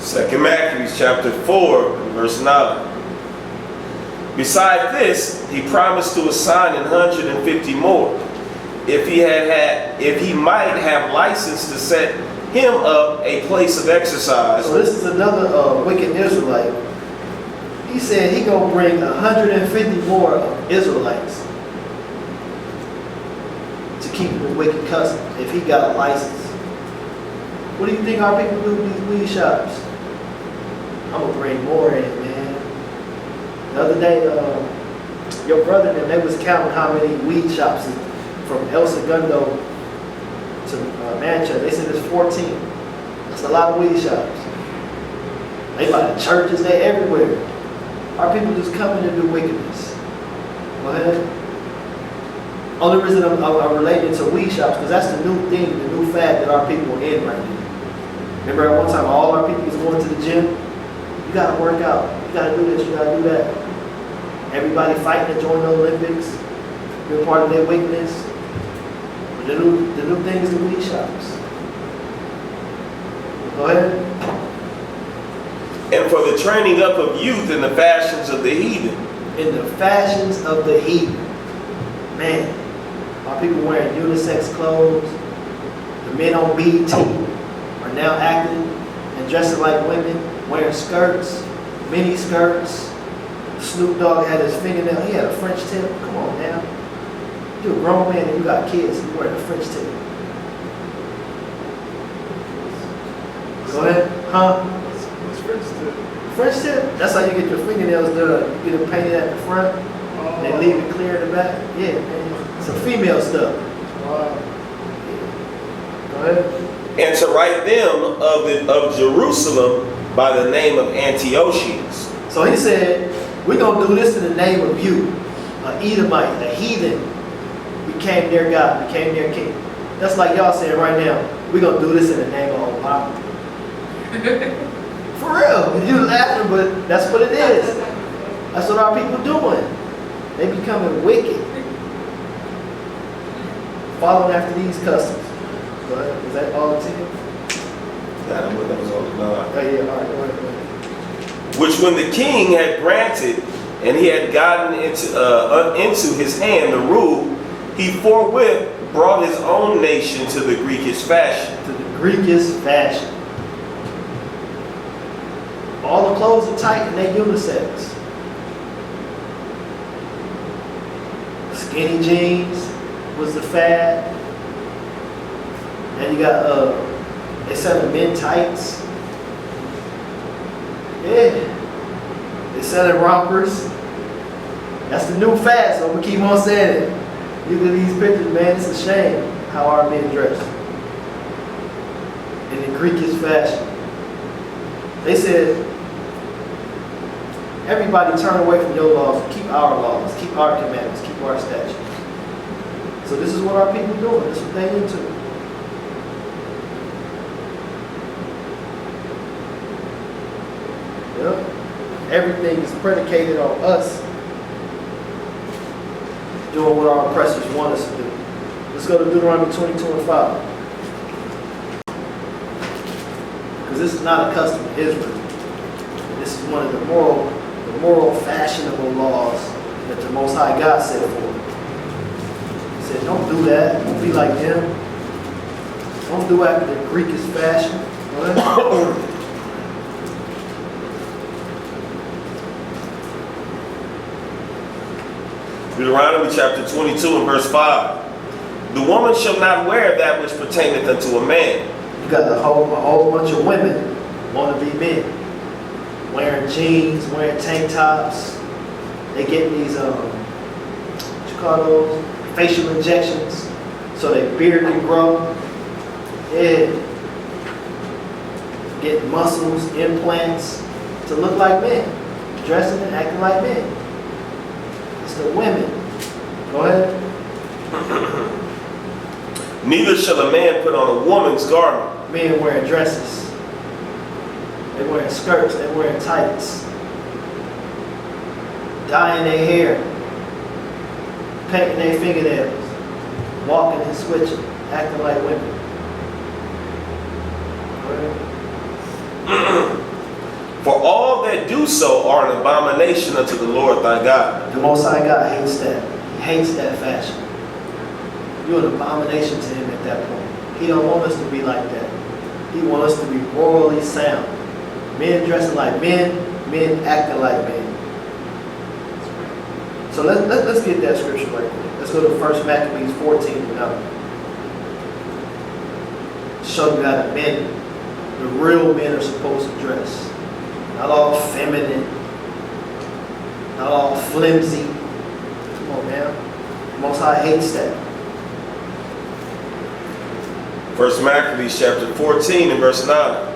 2 Maccabees chapter 4, verse 9. Besides this, he promised to assign 150 more, if he might have license to set him up a place of exercise. So this is another wicked Israelite. He said he gonna bring 150 more Israelites to keep the wicked custom if he got a license. What do you think our people do with these weed shops? I'm gonna bring more in, man. The other day, your brother and them, they was counting how many weed shops from El Segundo to Manchester. They said there's 14. That's a lot of weed shops. They by the churches, they everywhere. Our people just coming to do wickedness. Go ahead. Only reason I'm relating to weed shops, because that's the new thing, the new fad that our people are in right now. Remember at one time, all our people was going to the gym? You gotta work out. You gotta do this, you gotta do that. Everybody fighting to join the Olympics. Be a part of their wickedness. But the new thing is the weed shops. Go ahead. And for the training up of youth in the fashions of the heathen. In the fashions of the heathen. Man, our people wearing unisex clothes. The men on BET are now acting and dressing like women, wearing skirts, mini skirts. Snoop Dogg had his fingernail, he had a French tip. Come on now. You're a grown man and you got kids and you're wearing a French tip. Go ahead. Huh? What's French tip? French tip? That's how you get your fingernails done. You get them painted at the front. Oh. They leave it clear in the back. Yeah, man. Some female stuff. Wow. Go ahead. And to write them of Jerusalem by the name of Antiochus. So he said, we're going to do this in the name of you. An Edomite, a heathen, became their God, became their king. That's like y'all saying right now, we're going to do this in the name of Obama. For real. You're laughing, but that's what it is. That's what our people doing. They becoming wicked. Following after these customs. Go ahead. Is that all the 10? That was all the 9. Oh yeah, all right, go ahead. Which when the king had granted, and he had gotten into his hand the rule, he forthwith brought his own nation to the Greekish fashion. To the Greekish fashion. All the clothes are tight and they unisex. Skinny jeans was the fad. And you got they selling men tights. Yeah. They selling rompers. That's the new fad, so we keep on saying it. Look at these pictures, man. It's a shame how our men dress. In the Greekish fashion. They said, everybody turn away from your laws, keep our laws, keep our commandments, keep our statutes. So this is what our people doing. This is what they into. Yep. Everything is predicated on us doing what our oppressors want us to do. Let's go to Deuteronomy 22:5. Because this is not a custom of Israel. This is one of the moral fashionable laws that the Most High God set forth. He said, don't do that. Don't be like them. Don't do after the Greekish fashion. Right? Deuteronomy chapter 22 and verse 5. The woman shall not wear that which pertaineth unto a man. You got a whole bunch of women want to be men. Wearing jeans, wearing tank tops. They get these, what you call those? Facial injections. So their beard can grow. Yeah. Get muscles, implants to look like men. Dressing and acting like men. It's the women. Go ahead. Neither shall a man put on a woman's garment. Men wearing dresses. They wearing skirts. They wearing tights. Dyeing their hair. Painting their fingernails. Walking and switching. Acting like women. For all that do so are an abomination unto the Lord thy God. The Most High God hates that. He hates that fashion. You're an abomination to him at that point. He don't want us to be like that. He wants us to be morally sound. Men dressing like men, men acting like men. So let's get that scripture right quick. Let's go to 1 Maccabees 14 and up. Show you how the real men are supposed to dress. Not all feminine, not all flimsy. Come on, man. The Most High hates that. 1 Maccabees chapter 14 and verse 9.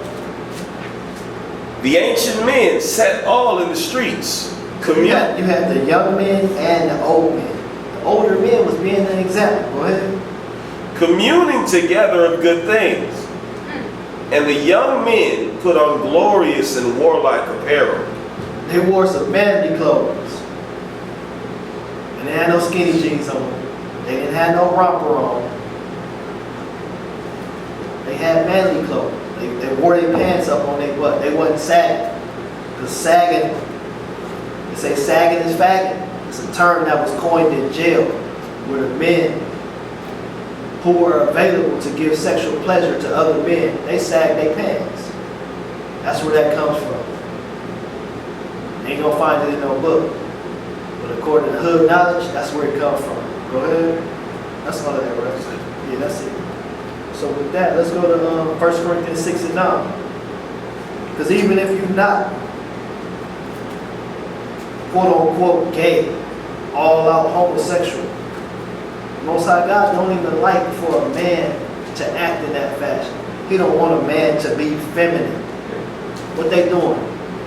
The ancient men sat all in the streets. You had the young men and the old men. The older men was being an example. Go ahead. Communing together of good things. And the young men put on glorious and warlike apparel. They wore some manly clothes. And they had no skinny jeans on. They didn't have no romper on. They had manly clothes. They wore their pants up on their butt. They wasn't sagging. Because sagging, they say sagging is fagging. It's a term that was coined in jail where the men who were available to give sexual pleasure to other men, they sagged their pants. That's where that comes from. Ain't gonna find it in no book. But according to hood knowledge, that's where it comes from. Go ahead. That's all of that, right? Yeah, that's it. So with that, let's go to 1 Corinthians 6 and 9. Because even if you're not, quote unquote, gay, all out homosexual, Most High God don't even like for a man to act in that fashion. He don't want a man to be feminine. What they doing?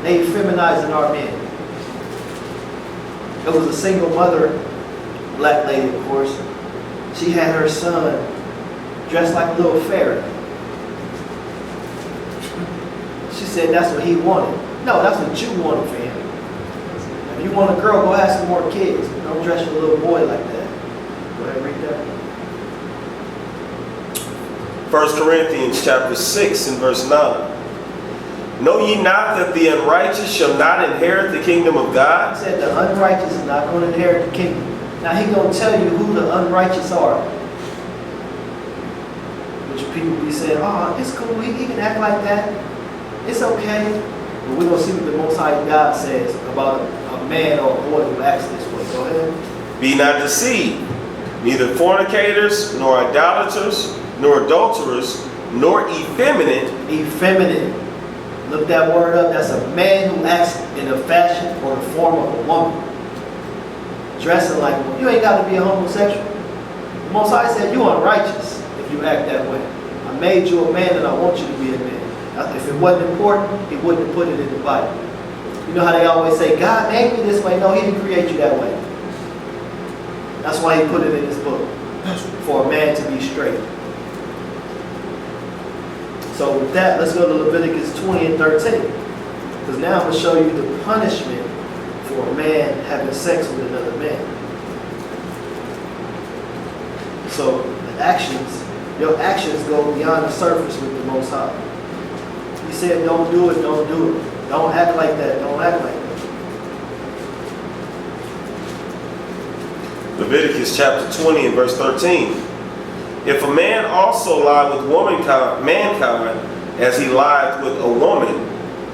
They feminizing our men. There was a single mother, black lady of course. She had her son dressed like a little fairy. She said that's what he wanted. No, that's what you wanted for him. If you want a girl, go have some more kids. Don't dress your little boy like that. Go ahead and read that. 1 Corinthians chapter 6 and verse 9. Know ye not that the unrighteous shall not inherit the kingdom of God? He said the unrighteous is not going to inherit the kingdom. Now he's going to tell you who the unrighteous are. Which people be saying, oh, it's cool, he can act like that. It's okay. But we're going to see what the Most High God says about a man or a boy who acts this way. Go ahead. Be not deceived, neither fornicators, nor idolaters, nor adulterers, nor effeminate. Effeminate. Look that word up. That's a man who acts in the fashion or the form of a woman. Dressing like one. You ain't got to be a homosexual. The Most High said you unrighteous if you act that way. I made you a man and I want you to be a man. If it wasn't important, he wouldn't have put it in the Bible. You know how they always say, God made me this way. No, he didn't create you that way. That's why he put it in his book. For a man to be straight. So with that, let's go to Leviticus 20 and 13. Because now I'm going to show you the punishment for a man having sex with another man. So the actions, your actions go beyond the surface with the Most High. He said, don't do it, don't do it. Don't act like that, don't act like that. Leviticus chapter 20 and verse 13. If a man also lie with mankind as he lied with a woman,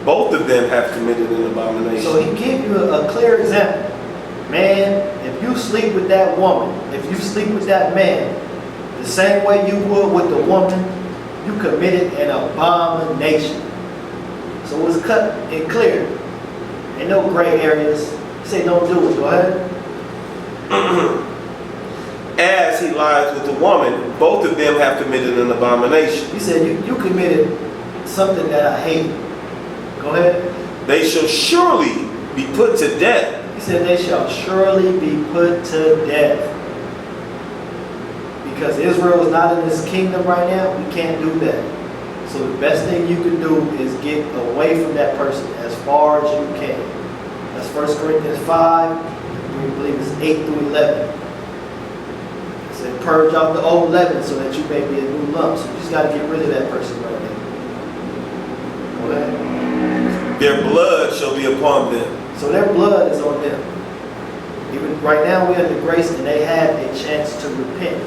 both of them have committed an abomination. So he gave you a clear example. Man, if you sleep with that woman, if you sleep with that man, the same way you would with the woman, you committed an abomination. So it was cut and clear. Ain't no gray areas. Say don't do it. Go ahead. As he lies with a woman, both of them have committed an abomination. He said you committed something that I hate. Go ahead. They shall surely be put to death. He said they shall surely be put to death. Because Israel is not in this kingdom right now, we can't do that. So the best thing you can do is get away from that person as far as you can. That's 1 Corinthians 5, I believe it's 8 through 11. It said purge off the old leaven so that you may be a new lump. So you just got to get rid of that person right now. Go ahead. Their blood shall be upon them. So their blood is on them. Even right now we're under grace and they have a chance to repent.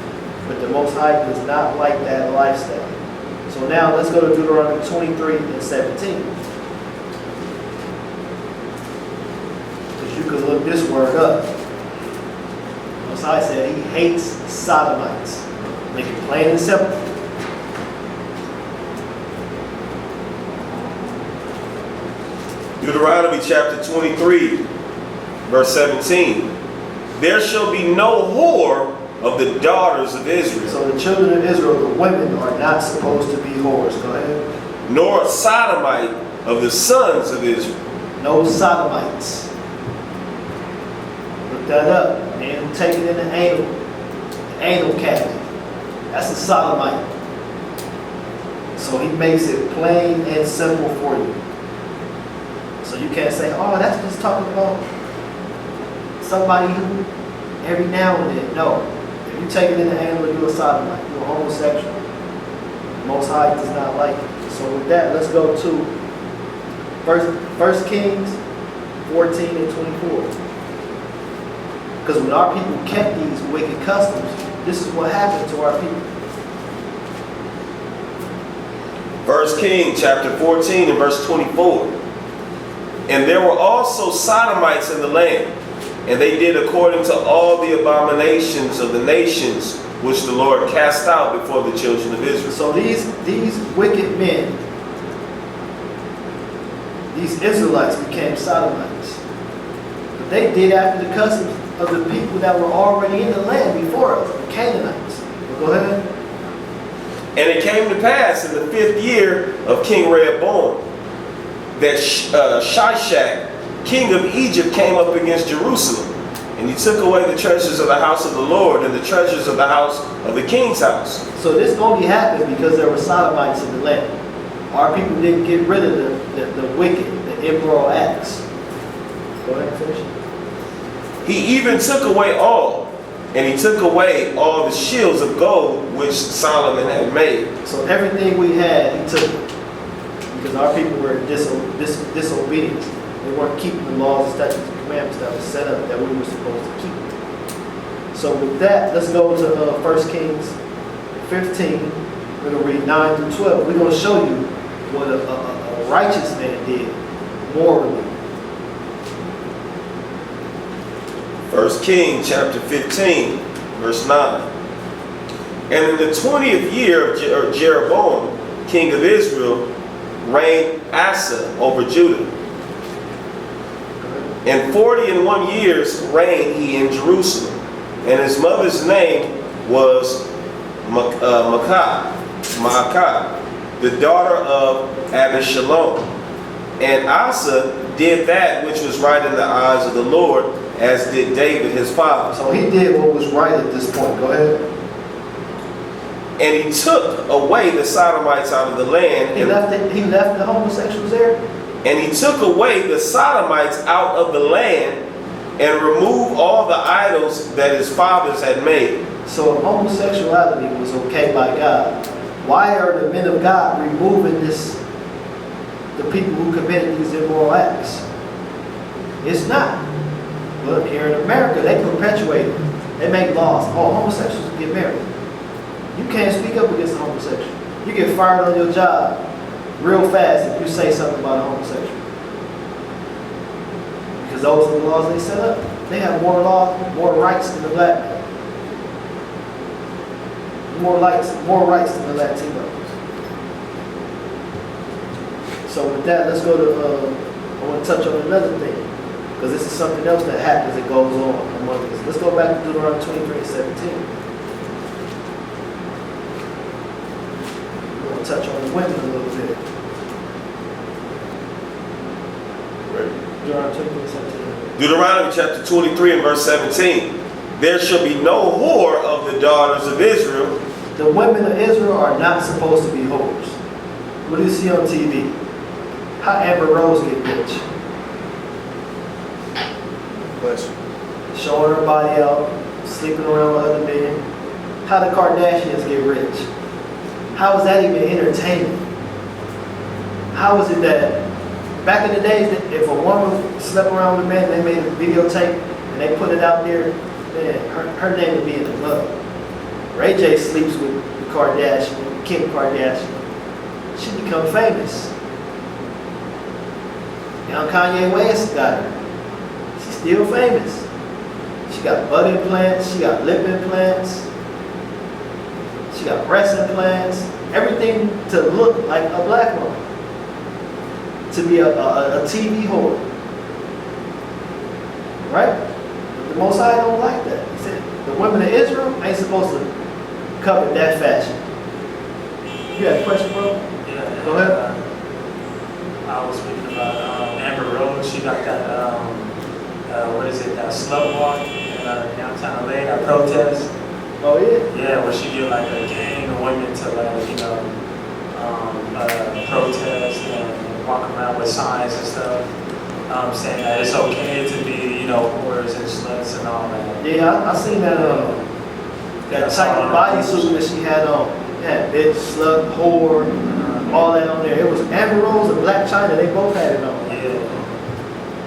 But the Most High does not like that lifestyle. So now let's go to Deuteronomy 23 and 17. Because you can look this word up. The Most High said he hates sodomites. Make it plain and simple. Deuteronomy chapter 23, verse 17. There shall be no whore of the daughters of Israel. So the children of Israel, the women, are not supposed to be whores. Go ahead. Nor a sodomite of the sons of Israel. No sodomites. Look that up. Man who take it in the anal cavity. That's a sodomite. So he makes it plain and simple for you. So you can't say, oh, that's just talking about somebody who every now and then. No. If you take it in the anal, you're a sodomite. You're a homosexual. The Most High does not like it. So with that, let's go to First Kings 14 and 24. Because when our people kept these wicked customs, this is what happened to our people. 1 Kings chapter 14 and verse 24. And there were also sodomites in the land, and they did according to all the abominations of the nations which the Lord cast out before the children of Israel. So these wicked men, these Israelites became sodomites. But they did after the customs of the people that were already in the land before us, the Canaanites. Well, go ahead. And it came to pass in the 5th year of King Rehoboam that Shishak, king of Egypt, came up against Jerusalem. And he took away the treasures of the house of the Lord and the treasures of the house of the king's house. So this only happened because there were sodomites in the land. Our people didn't get rid of the wicked, the immoral acts. Go ahead and finish. He even took away all. And he took away all the shields of gold which Solomon had made. So everything we had, he took it. Because our people were disobedient. They weren't keeping the laws and statutes and commandments that were set up that we were supposed to keep. So with that, let's go to 1 Kings 15. We're going to read 9 through 12. We're going to show you what a righteous man did morally. 1 Kings chapter 15, verse 9. And in the 20th year of Jeroboam, king of Israel, reigned Asa over Judah. And 41 years reigned he in Jerusalem. And his mother's name was Maccah, the daughter of Abishalom. And Asa did that which was right in the eyes of the Lord, as did David his father. So he did what was right at this point. Go ahead. And he took away the sodomites out of the land. He left the homosexuals there? And he took away the sodomites out of the land and removed all the idols that his fathers had made. So if homosexuality was okay by God, why are the men of God removing the people who committed these immoral acts? It's not. But here in America, they perpetuate it. They make laws. Oh, homosexuals get married. You can't speak up against a homosexual. You get fired on your job real fast if you say something about a homosexual. Because those are the laws they set up. They have more laws, more rights than the black man. More rights than the Latinos. So with that, let's go to, I want to touch on another thing. Because this is something else that happens that goes on among us. Let's go back to Deuteronomy 23 and 17. We're going to touch on the women a little bit. Deuteronomy 23 and 17. Deuteronomy chapter 23 and verse 17. There shall be no whore of the daughters of Israel. The women of Israel are not supposed to be whores. What do you see on TV? How Amber Rose get rich? Showing her body out, sleeping around with other men. How the Kardashians get rich? How is that even entertainment? How is it that back in the days, if a woman slept around with a man, they made a videotape and they put it out there, man, her name would be in the mud. Ray J sleeps with Kardashian, Kim Kardashian. She become famous. Now Kanye West got her. She's still famous. She got butt implants, she got lip implants, she got breast implants, everything to look like a black woman. To be a TV whore. Right? But the Most High don't like that. He said the women of Israel ain't supposed to cover that fashion. You got a question, bro? Yeah. Go ahead. I I was reading about Amber Rose. She got that, what is it, that slut walk in downtown LA, that protest. Oh yeah. Yeah, where she get like a gang of women to protest and walk around with signs and stuff, saying that it's okay to be, whores and sluts and all that. Yeah, I seen that that type of bodysuit that she had on. Yeah, bitch, slut, whore, all that on there. It was Amber Rose and Black China. They both had it on. Yeah.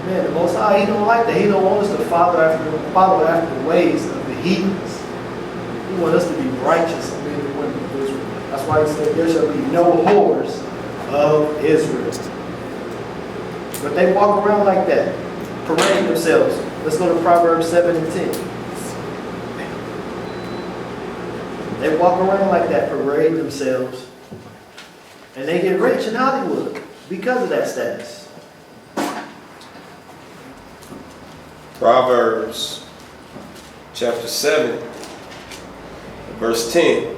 Man, the Most High, He don't like that. He don't want us to follow after the ways of the heathens. He wants us to be righteous men and women of Israel. That's why He said there shall be no whores of Israel. But they walk around like that, parading themselves. Let's go to Proverbs 7 and 10. They walk around like that, parade themselves, and they get rich in Hollywood because of that status. Proverbs chapter 7, verse 10.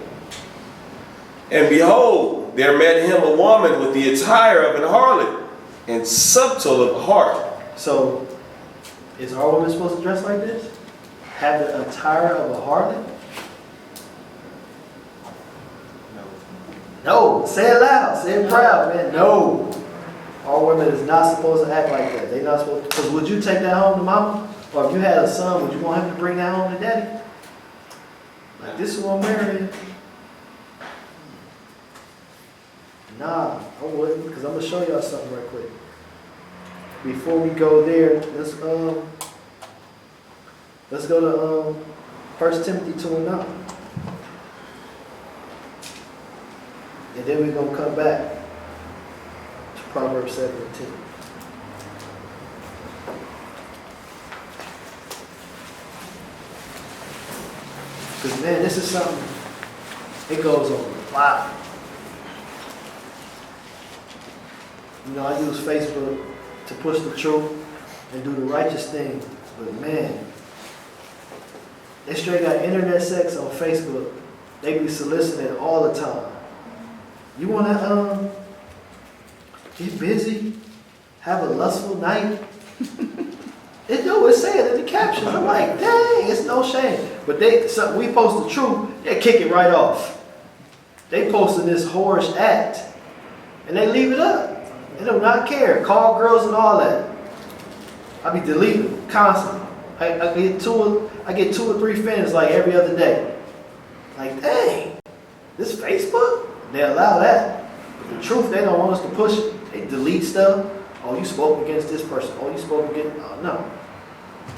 And behold, there met him a woman with the attire of an harlot and subtle of heart. So, is our woman supposed to dress like this? Have the attire of a harlot? No, say it loud, say it proud, man. No, our women is not supposed to act like that. They're not supposed to. Because would you take that home to mama? Or if you had a son, would you want him to bring that home to daddy? Like, this is what I'm marrying. Nah, I wouldn't, because I'm going to show y'all something right quick. Before we go there, let's go to 1 Timothy 2 and 9. And then we're going to come back to Proverbs 7 and 10. Because, man, this is something, it goes on a lot. I use Facebook to push the truth and do the righteous thing. But, man, they straight got internet sex on Facebook. They be soliciting all the time. You want to get busy, have a lustful night? It do, it say it in the caption. I'm like, dang, it's no shame. But we post the truth, they kick it right off. They posting this whorish act, and they leave it up. They do not care. Call girls and all that. I be deleting constantly. I get two or three friends like every other day. Like, dang, this Facebook? They allow that. But the truth, they don't want us to push it. They delete stuff. Oh, you spoke against this person. Oh, you spoke against... Oh, no.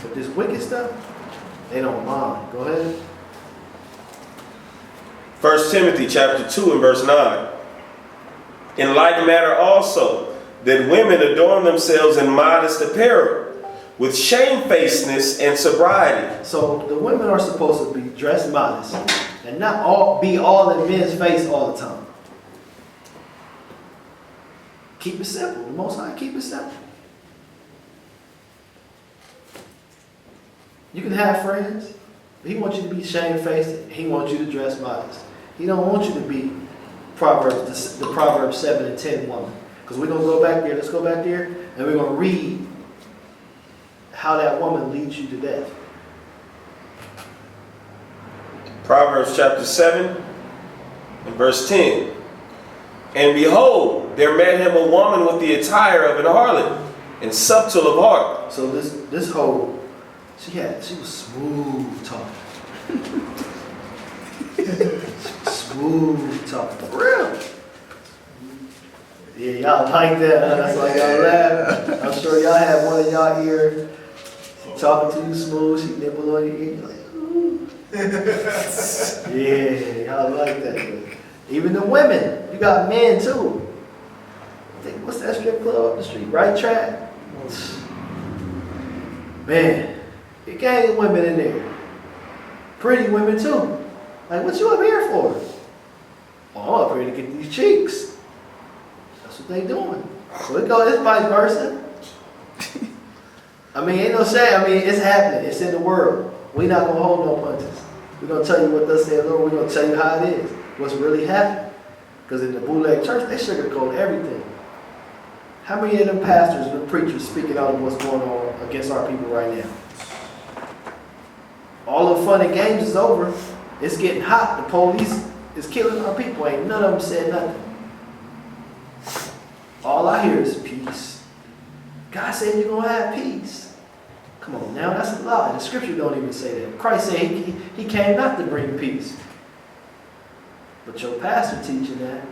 But this wicked stuff, they don't mind. Go ahead. 1 Timothy chapter 2 and verse 9. In like manner also, that women adorn themselves in modest apparel, with shamefacedness and sobriety. So the women are supposed to be dressed modest and not be all in men's face all the time. Keep it simple. The Most High, keep it simple. You can have friends, but He wants you to be shamefaced. He wants you to dress modest. He don't want you to be the Proverbs 7 and 10 woman. Because we're going to go back there. Let's go back there, and we're going to read how that woman leads you to death. Proverbs chapter 7 and verse 10. And behold, there met him a woman with the attire of an harlot and subtle of heart. So this whole, she was smooth talking. Smooth talking. For real. Yeah, y'all like that. That's why y'all laugh. I'm sure y'all have one of y'all ear talking to you smooth. She nibble on your ear. You're like, ooh. Yeah, y'all like that. Even the women, you got men too. What's that strip club up the street? Right Track? Man, you got women in there. Pretty women too. Like, what you up here for? Oh, I'm up here to get these cheeks. That's what they doing. So it's vice versa. I mean, ain't no shame. I mean, it's happening. It's in the world. We're not going to hold no punches. We're going to tell you what thus saith the Lord. We're going to tell you how it is. What's really happening. Because in the bootleg church, they sugarcoat everything. How many of them pastors and preachers speaking out of what's going on against our people right now? All the fun and games is over. It's getting hot. The police is killing our people. Ain't none of them said nothing. All I hear is peace. God said you're going to have peace. Come on now, that's a lie. The scripture don't even say that. Christ said he came not to bring peace. But your pastor teaching that.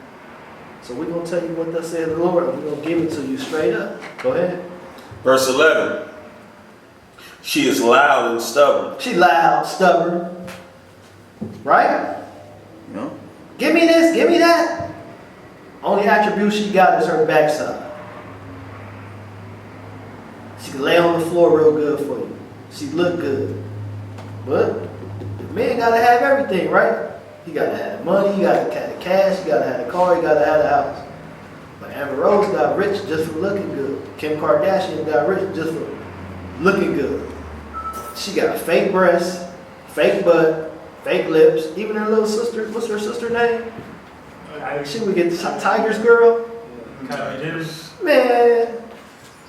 So we're going to tell you what thus said the Lord. We're going to give it to you straight up. Go ahead. Verse 11. She is loud and stubborn. She loud, stubborn. Right? No. Give me this, give me that. Only attribute she got is her backside. She can lay on the floor real good for you. She look good. But the man got to have everything, right? He got to have money, he got to have the cash, he got to have the car, he got to have the house. But Amber Rose got rich just for looking good. Kim Kardashian got rich just for looking good. She got fake breasts, fake butt, fake lips. Even her little sister, what's her sister name? She would get Tiger's girl. Man,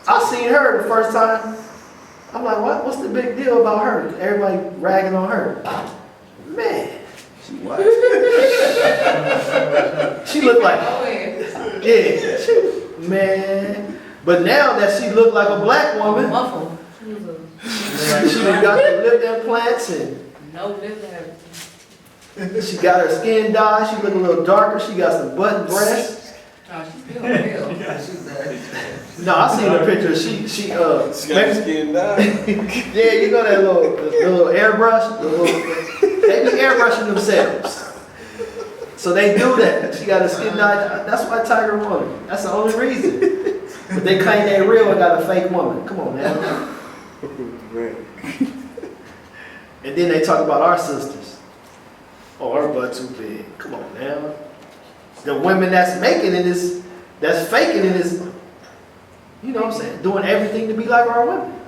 I seen her the first time. I'm like, what? What's the big deal about her? Everybody ragging on her. Man. She what? She looked like, yeah, man. But now that she looked like a black woman, Muffled. she done got the lip implants and No lip hair. she got her skin dyed. She look a little darker. She got some button breasts. Oh, she's still real. No, I seen the picture. She got her skin dyed. yeah, you know that little airbrush. They be airbrushing themselves. So they do that. She got her skin dyed. That's why Tiger won. That's the only reason. But they claim they real and got a fake woman. Come on now. And then they talk about our sisters. Oh, her butt too big. Come on now. The women that's making it is, that's faking it is, you know what I'm saying, doing everything to be like our women.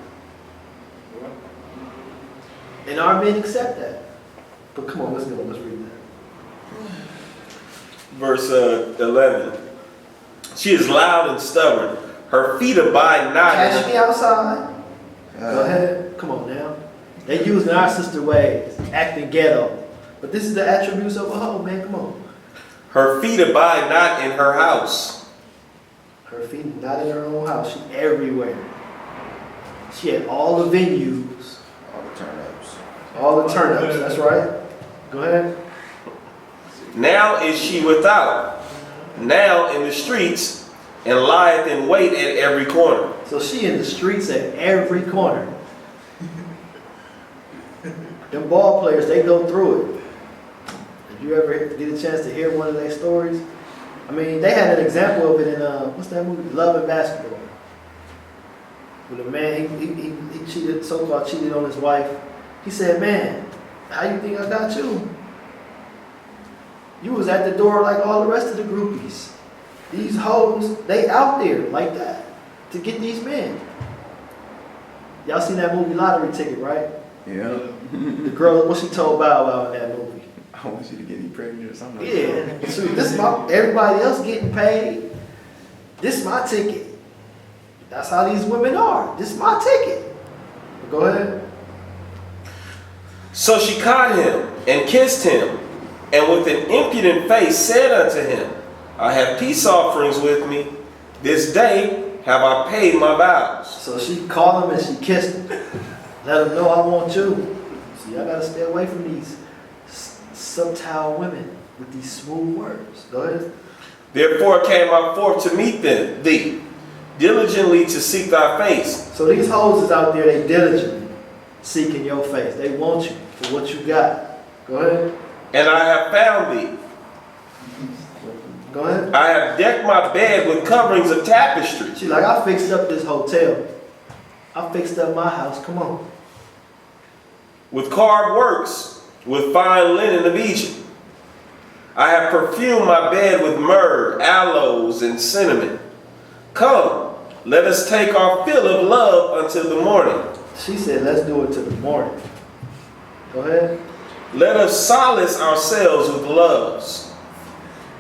And our men accept that. But come on, let's go. Let's read that. Verse 11. She is loud and stubborn. Her feet abide not. Cash me outside. Go ahead. Come on now. They using our sister ways, acting ghetto. But this is the attributes of a hoe, man. Come on. Her feet abide not in her house. Her feet not in her own house. She everywhere. She had all the venues. All the turn-ups. All the turn-ups. That's right. Go ahead. Now is she without, now in the streets, and lieth in wait at every corner. So she in the streets at every corner. Them ball players, they go through it. Did you ever get a chance to hear one of their stories? I mean, they had an example of it in, what's that movie? Love and Basketball. When the man, he cheated, so-called cheated on his wife. He said, man, how you think I got you? You was at the door like all the rest of the groupies. These hoes, they out there like that to get these men. Y'all seen that movie Lottery Ticket, right? Yeah. The girl, what she told Bow Wow in that movie. I want you to get me pregnant or something like Yeah. that. So this is my, everybody else getting paid. This is my ticket. That's how these women are. This is my ticket. Go ahead. So she caught him and kissed him, and with an impudent face said unto him, I have peace offerings with me. This day have I paid my vows. So she called him and she kissed him. Let him know I want you. So y'all gotta stay away from these subtile women with these smooth words. Go ahead. Therefore came I forth to meet thee, diligently to seek thy face. So these hoes is out there, they diligently seeking your face. They want you for what you got. Go ahead. And I have found thee. Go ahead. I have decked my bed with coverings of tapestry. She like, I fixed up this hotel. I fixed up my house. Come on. With carved works, with fine linen of Egypt. I have perfumed my bed with myrrh, aloes, and cinnamon. Come, let us take our fill of love until the morning. She said, let's do it till the morning. Go ahead. Let us solace ourselves with loves.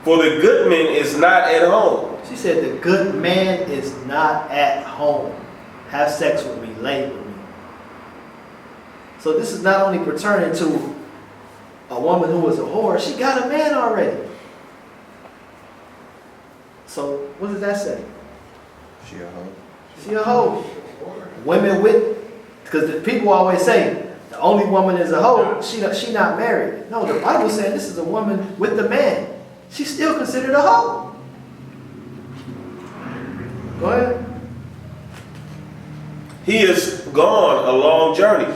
For the good man is not at home. She said the good man is not at home. Have sex with me, lay with me. So this is not only pertaining to a woman who was a whore, she got a man already. So what does that say? She a hoe. She a hoe. Women with, because the people always say the only woman is a hoe, she not married. No, the Bible said this is a woman with the man. She's still considered a hoe. Go ahead. He is gone a long journey.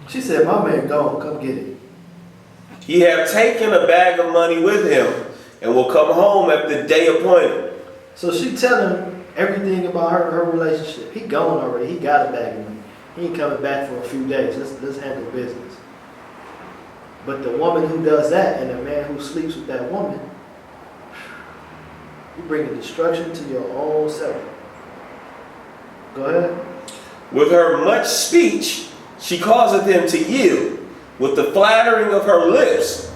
She said, my man gone, come get it. He have taken a bag of money with him and will come home at the day appointed. So she telling everything about her relationship. He gone already. He got a bag of money. He ain't coming back for a few days. Let's handle business. But the woman who does that and the man who sleeps with that woman, you bring destruction to your own self. Go ahead. With her much speech, she causeth him to yield. With the flattering of her lips,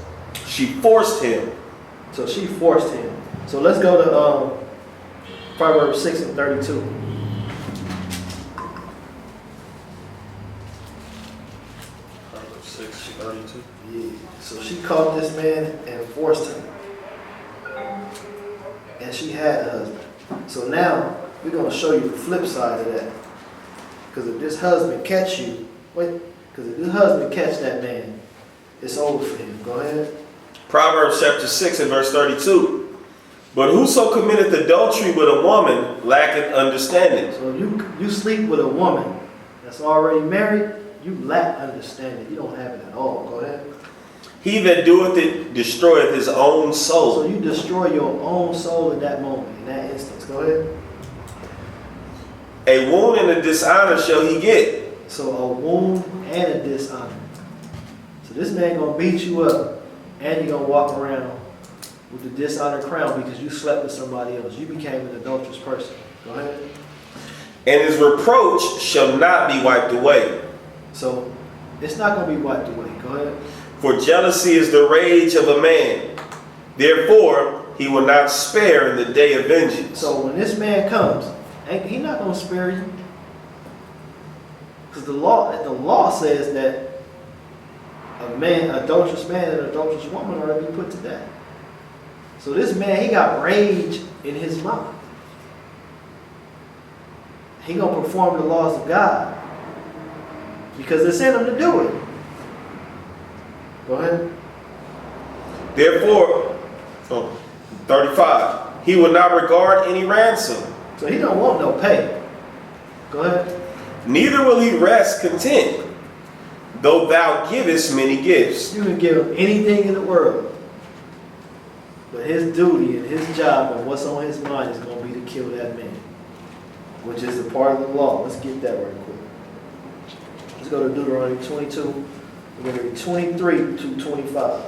she forced him. So she forced him. So let's go to Proverbs 6 and 32. Proverbs 6:32. Yeah. So she caught this man and forced him. And she had a husband. So now we're going to show you the flip side of that. Because if this husband catch you, because if this husband catch that man, it's over for him. Go ahead. Proverbs chapter 6 and verse 32. But whoso committeth adultery with a woman lacketh understanding. So you sleep with a woman that's already married, you lack understanding. You don't have it at all. Go ahead. He that doeth it destroyeth his own soul. So you destroy your own soul in that moment, in that instance. Go ahead. A wound and a dishonor shall he get. So a wound and a dishonor. So this man gonna beat you up, and you're gonna walk around with the dishonor crown because you slept with somebody else. You became an adulterous person. Go ahead. And his reproach shall not be wiped away. So it's not gonna be wiped away. Go ahead. For jealousy is the rage of a man. Therefore, he will not spare in the day of vengeance. So when this man comes, he's not gonna spare you. Because the law says that a man, adulterous man and adulterous woman are to be put to death. So this man, he got rage in his mind. He gonna perform the laws of God because they sent him to do it. Go ahead. Therefore, 35, he will not regard any ransom. So he don't want no pay. Go ahead. Neither will he rest content, though thou givest many gifts. You can give him anything in the world, but his duty and his job and what's on his mind is going to be to kill that man, which is a part of the law. Let's get that right quick. Let's go to Deuteronomy 22. We're going to read 23 to 25.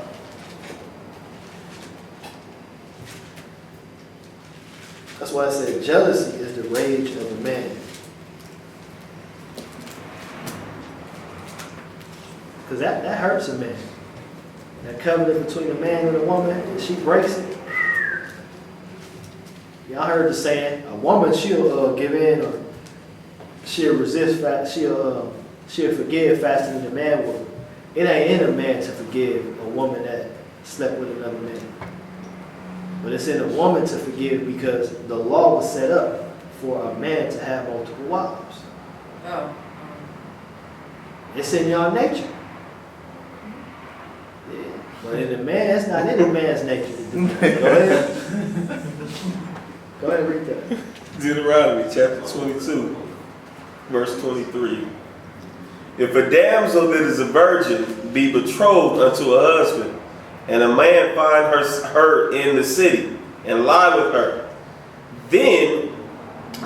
That's why I said jealousy is the rage of a man. Because that hurts a man. That covenant between a man and a woman, and she breaks it. Y'all heard the saying, a woman, she'll give in, or she'll resist, she'll forgive faster than a man will. It ain't in a man to forgive a woman that slept with another man. But it's in a woman to forgive because the law was set up for a man to have multiple wives. Oh. It's in y'all nature. Yeah. But in a man, it's not in a man's nature to do that. Go ahead. Go ahead and read that. Deuteronomy chapter 22, verse 23. If a damsel that is a virgin be betrothed unto a husband, and a man find her in the city, and lie with her, then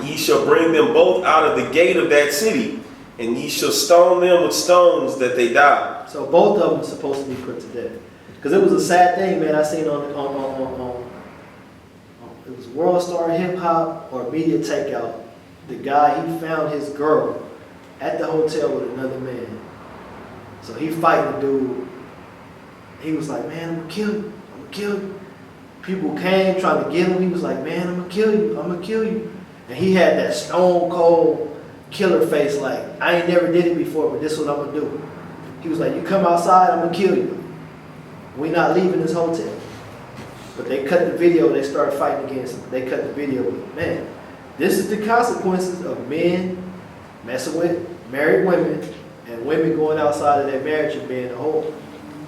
ye shall bring them both out of the gate of that city, and ye shall stone them with stones that they die. So both of them are supposed to be put to death. Because it was a sad thing, man, I seen on it was World Star Hip Hop or Media Takeout. The guy, he found his girl at the hotel with another man. So he fighting the dude. He was like, man, I'm gonna kill you. I'm gonna kill you. people came trying to get him. He was like, man, I'm gonna kill you. I'm gonna kill you. And he had that stone cold killer face like, I ain't never did it before, but this is what I'm gonna do. He was like, you come outside, I'm gonna kill you. We not leaving this hotel. But they cut the video, they started fighting against him. They cut the video. Man, this is the consequences of men messing with married women and women going outside of their marriage and being a whore.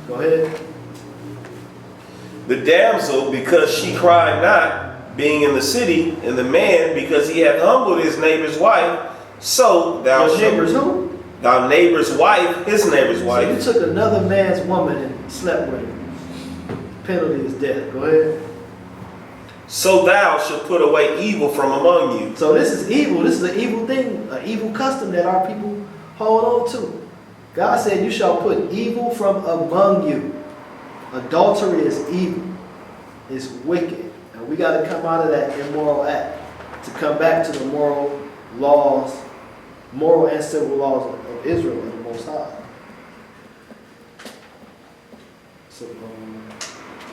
Go ahead. The damsel, because she cried not, being in the city, and the man, because he had humbled his neighbor's wife, so thou Your shalt... neighbor's who? Thy neighbor's wife, his neighbor's So wife. you took another man's woman and slept with her. Penalty is death. Go ahead. So thou shalt put away evil from among you. So this is evil. This is an evil thing, an evil custom that our people hold on to. God said, you shall put evil from among you. Adultery is evil. It's wicked. And we got to come out of that immoral act to come back to the moral laws, moral and civil laws of Israel and the Most High. So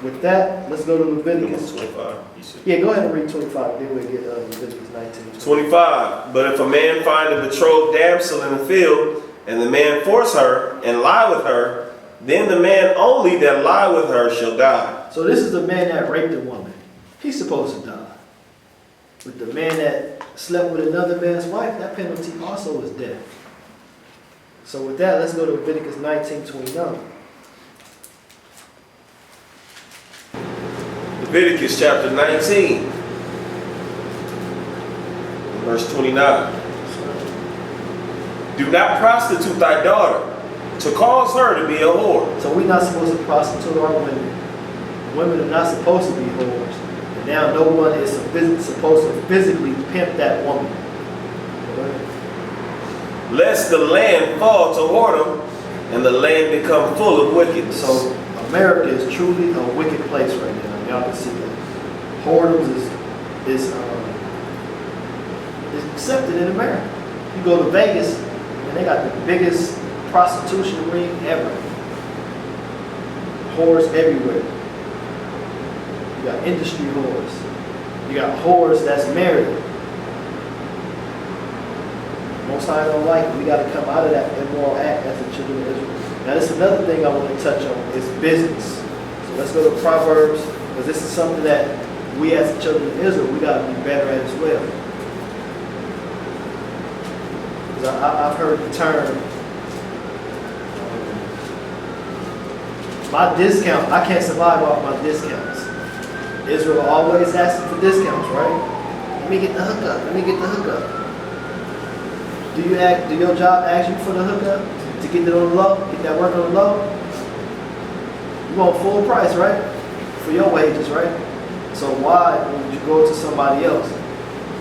with that, let's go to Leviticus. 25. You said. Yeah, go ahead and read 25. Then we'll get Leviticus 19. 25. But if a man find a betrothed damsel in the field, and the man force her and lie with her, then the man only that lie with her shall die. So this is the man that raped a woman. He's supposed to die. But the man that slept with another man's wife, that penalty also is death. So with that, let's go to Leviticus 19:29. Leviticus chapter 19, verse 29. Do not prostitute thy daughter, to cause her to be a whore. So we're not supposed to prostitute our women. Women are not supposed to be whores. And now no one is supposed to physically pimp that woman. Lest the land fall to whoredom, and the land become full of wickedness. So America is truly a wicked place right now. Y'all can see that. Whoredoms is accepted in America. You go to Vegas, and they got the biggest prostitution ring ever. Whores everywhere. You got industry whores. You got whores that's married. Most High don't like it. We got to come out of that immoral act as the children of Israel. Now, this is another thing I want to touch on is business. So let's go to Proverbs, because this is something that we as the children of Israel, we got to be better at as well. Because I've heard the term, my discount, I can't survive off my discounts. Israel always asking for discounts, right? Let me get the hookup. Let me get the hookup. Do your job ask you for the hookup to get it on the low, get that work on the low? You want full price, right? For your wages, right? So why would you go to somebody else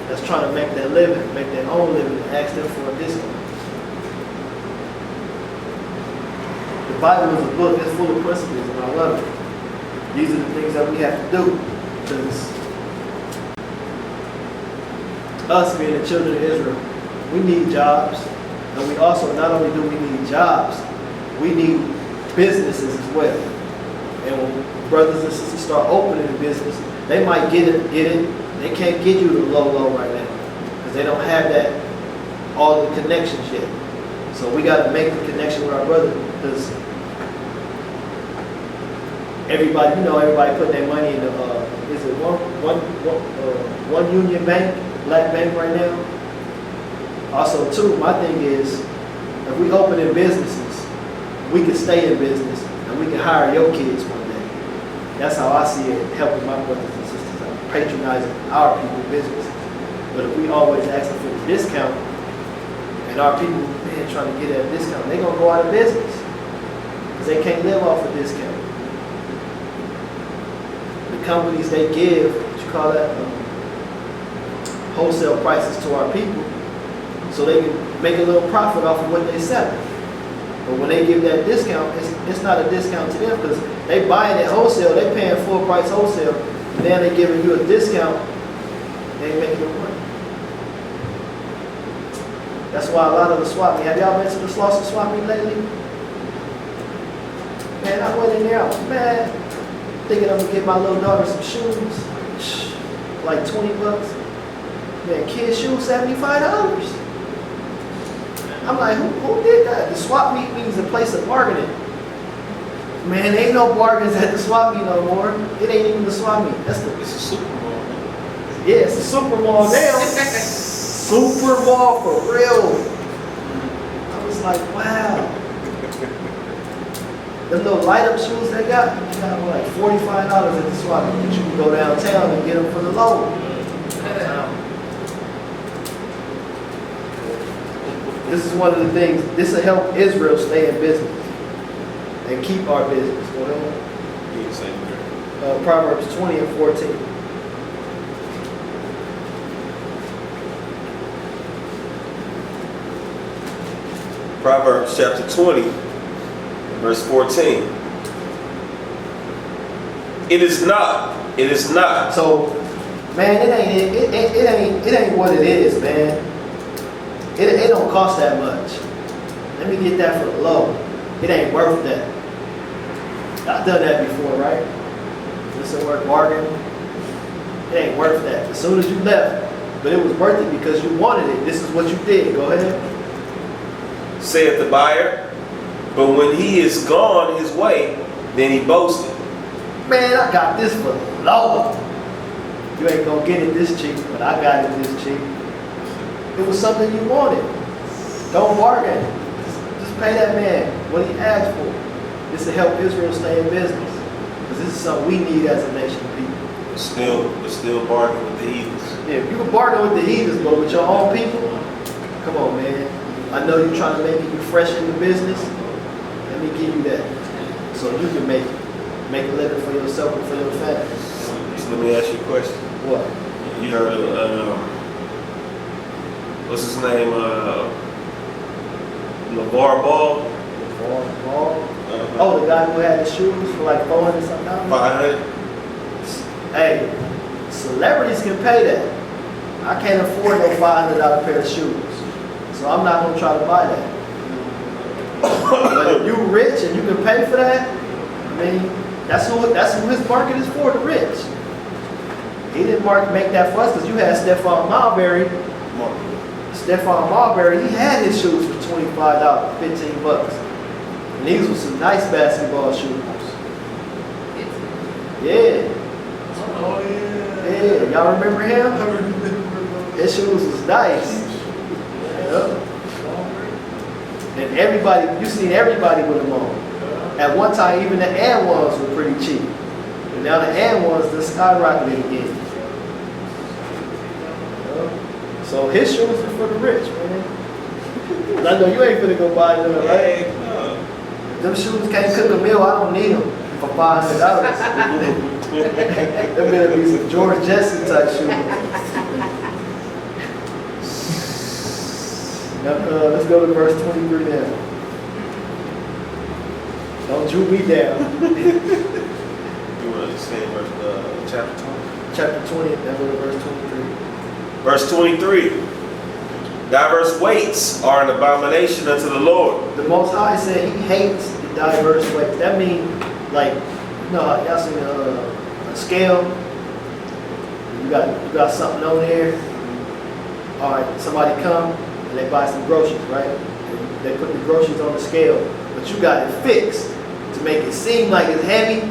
that's trying to make their living, make their own living, and ask them for a discount? The Bible is a book, it's full of principles, and I love it. These are the things that we have to do. Because us being the children of Israel, we need jobs. And we also, not only do we need jobs, we need businesses as well. And when brothers and sisters start opening a business, they might get it. They can't get you the low right now. Because they don't have that, all the connections yet. So we got to make the connection with our brother. Because everybody, everybody put their money in the, is it one Union Bank, Black Bank right now? Also, too, my thing is, if we open in businesses, we can stay in business, and we can hire your kids one day. That's how I see it, helping my brothers and sisters out, patronizing our people's business. But if we always asking for the discount, and our people, man, trying to get that discount, they're going to go out of business. Because they can't live off a discount. The companies, they give, what you call that, wholesale prices to our people, so they can make a little profit off of what they sell. But when they give that discount, it's not a discount to them because they buying it wholesale, they paying full price wholesale, and then they giving you a discount, they ain't making no money. That's why a lot of the swap meet, have y'all been to the Slauson swap meet lately? Man, I went in there, I was mad. thinking I'm gonna get my little daughter some shoes, like 20 bucks. Man, kids' shoes, $75. I'm like, who did that? The swap meet means a place of bargaining. Man, ain't no bargains at the swap meet no more. It ain't even the swap meet. It's a Super Bowl. Yeah, it's a Super Bowl now. Super Bowl for real. I was like, wow. Them little light up shoes they got like $45 at the swap meet. You can go downtown and get them for the low. This is one of the things, this will help Israel stay in business and keep our business. Go ahead. Proverbs 20 and 14. Proverbs chapter 20, verse 14. It is not. So, man, it ain't what it is, man. It don't cost that much. Let me get that for the low. It ain't worth that. I've done that before, right? Listen, work bargain. It ain't worth that. As soon as you left, but it was worth it because you wanted it. This is what you did. Go ahead. Saith the buyer, but when he is gone his way, then he boasted. Man, I got this for low. You ain't gonna get it this cheap, but I got it this cheap. It was something you wanted. Don't bargain. Just pay that man what he asked for. This will help Israel stay in business. Because this is something we need as a nation of people. Still bargain with the heathens. Yeah, you can bargain with the heathens, but with your own people, come on, man. I know you're trying to make it fresh in the business. Let me give you that. So you can make a living for yourself and for your family. So let me ask you a question. What? You heard of, what's his name? LeVar Ball? Ball? Oh, the guy who had the shoes for like $400 something? 500. Hey, celebrities can pay that. I can't afford no $500 pair of shoes. So I'm not going to try to buy that. But if you rich and you can pay for that, I mean, that's who his market is for, the rich. He didn't make that fuss because you had Stephon Marbury. Stephon Marbury, he had his shoes for $25, $15. And these were some nice basketball shoes. Yeah. Oh, yeah. Yeah, y'all remember him? I remember. His shoes was nice. Yeah. And everybody, you seen everybody with them on. At one time, even the and ones were pretty cheap. And now the and ones just skyrocketed again. Yeah. So his shoes are for the rich, man. I know you ain't finna go buy them, right? Them shoes can't cook a meal. I don't need them for $500. Them better be some George Jetson type shoes. Now, let's go to verse 23 now. Don't droop me down. You want to say chapter 20? Chapter 20, then go to verse 23. Verse 23. Diverse weights are an abomination unto the Lord. The Most High said He hates the diverse weights. That means, like, you know, y'all seen a scale. You got something on there. All right, somebody come and they buy some groceries, right? They put the groceries on the scale, but you got it fixed to make it seem like it's heavy,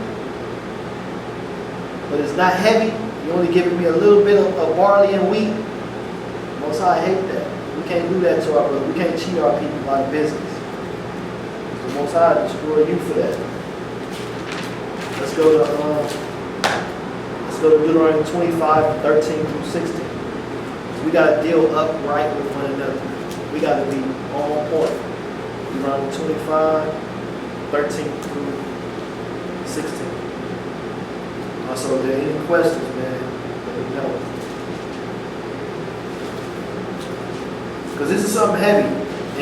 but it's not heavy. You only giving me a little bit of barley and wheat. Most High hate that. We can't do that to our brothers. We can't cheat our people out of business. The Most High destroy you for that. Let's go to Deuteronomy 25, 13 through 16. We got to deal upright with one another. We got to be on point. Deuteronomy 25, 13 through 16. Also, if there are any questions, man, let me know. Because this is something heavy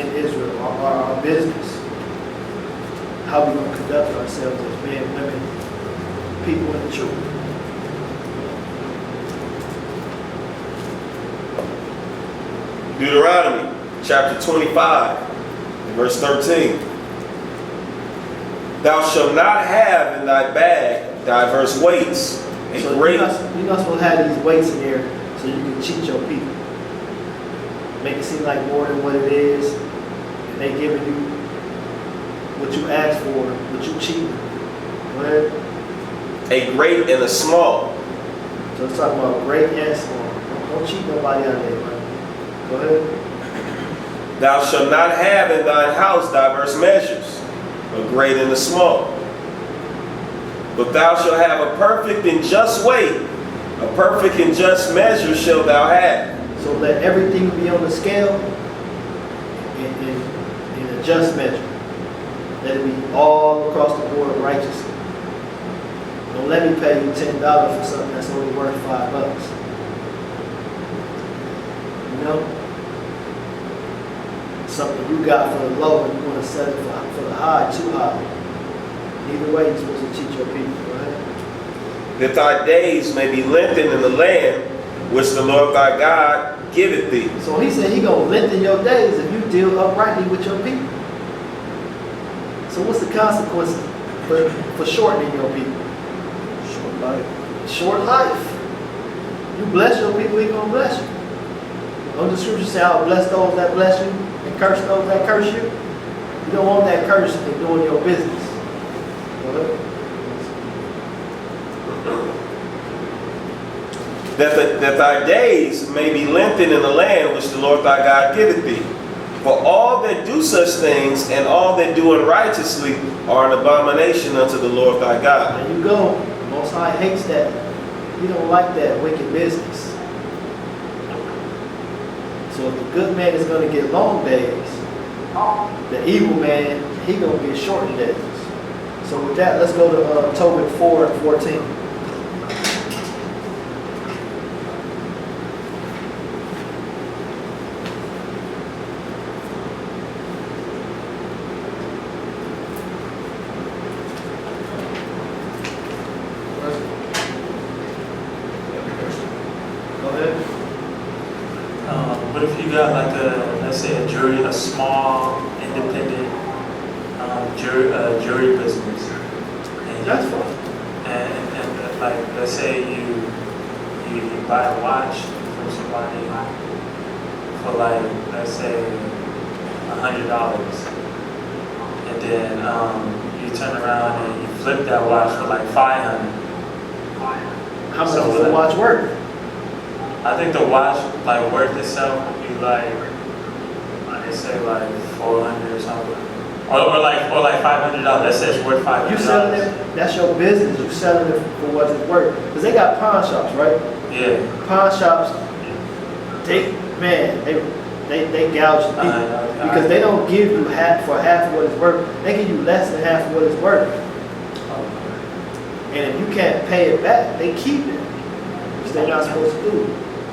in Israel, our business. How we going to conduct ourselves as men, women, people in the truth. Deuteronomy chapter 25, verse 13. Thou shalt not have in thy bag diverse weights. A So great, you're not supposed to have these weights in there so you can cheat your people. Make it seem like more than what it is. And they giving you what you asked for, but you cheating. Go ahead. a great and a small. So it's talking about great and small. Don't cheat nobody out there, man. Go ahead. Thou shalt not have in thine house diverse measures, a great and a small. But thou shalt have a perfect and just weight, a perfect and just measure shalt thou have. So let everything be on the scale in a just measure. Let it be all across the board righteously. Don't let me pay you $10 for something that's only worth $5. You know? Something you got for the low and you want to sell it for the high, too high. Either way, you're supposed to teach your people, right? That thy days may be lengthened in the land which the Lord thy God giveth thee. So he said he going to lengthen your days if you deal uprightly with your people. So what's the consequences for shortening your people? Short life. Short life. You bless your people, he going to bless you. Don't the scripture say, I'll bless those that bless you and curse those that curse you? You don't want that curse in doing your business. Go ahead. That thy days may be lengthened in the land which the Lord thy God giveth thee. For all that do such things and all that do unrighteously are an abomination unto the Lord thy God. There you go. The Most High hates that. He don't like that wicked business. So if the good man is going to get long days, the evil man, he going to get shortened days. So with that, let's go to Tobit 4:14. Go ahead. What if you got like let's say a jury, a small, independent jury business? And That's fine. And like, let's say you buy a watch from somebody for like, let's say $100. And then you turn around and you flip that watch for like $500. How much So is the watch worth? I think the watch, like, worth itself would be like, they say like 400 or something. Or like $500. Let's say it's worth $500. You selling it, that's your business. You selling it for what it's worth. Because they got pawn shops, right? Yeah. Pawn shops, they gouge the people. Because they don't give you half what it's worth. They give you less than half of what it's worth. And if you can't pay it back, they keep it. Which they're not supposed to do,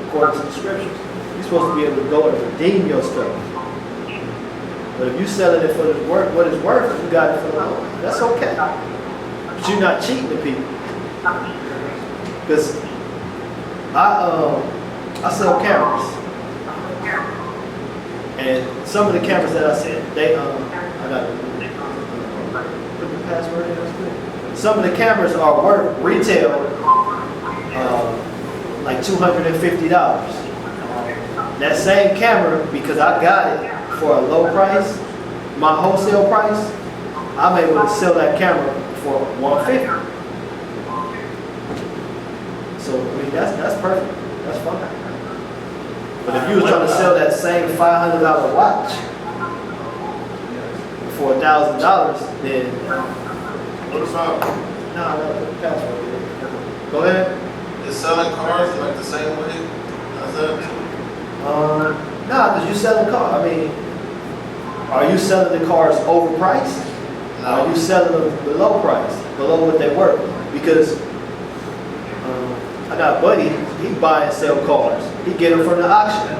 according to the scriptures. You're supposed to be able to go and redeem your stuff. But if you selling it for what it's worth, you got it for the Lord. That's okay. But you're not cheating the people. Because I sell cameras. And some of the cameras that I sell, they I got to put the password in. That's good. Some of the cameras are worth retail like $250. That same camera, because I got it for a low price, my wholesale price, I'm able to sell that camera for $150. So I mean that's perfect. That's fine. But if you was trying to sell that same $500 watch for $1,000, then What's up? no, put the password in. Go ahead. Is selling cars like the same way? How's that? Nah, because you selling cars. I mean, are you selling the cars overpriced? Or are you selling them below price, below what they worth? Because I got a buddy, he buy and sell cars. He get them from the auction.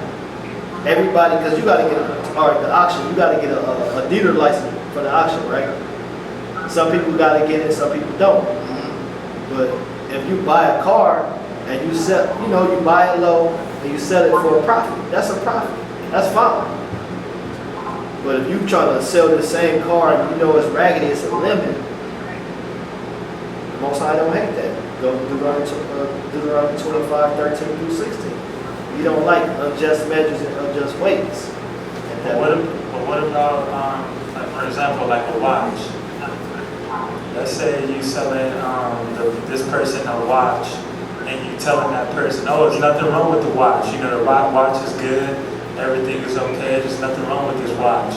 Everybody, because you got to get, the auction, you got to get a dealer license for the auction, right? Some people got to get it, some people don't. But if you buy a car and you sell, you buy it low and you sell it for a profit, that's a profit. That's fine. But if you trying to sell the same car and you know it's raggedy, it's a limit, I Most High don't hate that. Go to Deuteronomy 25, 13 through 16. He don't like unjust measures and unjust weights. But what about, like for example, like a watch? Let's say you selling this person a watch, and you telling that person, oh, there's nothing wrong with the watch. You know, the watch is good, everything is okay, there's nothing wrong with this watch.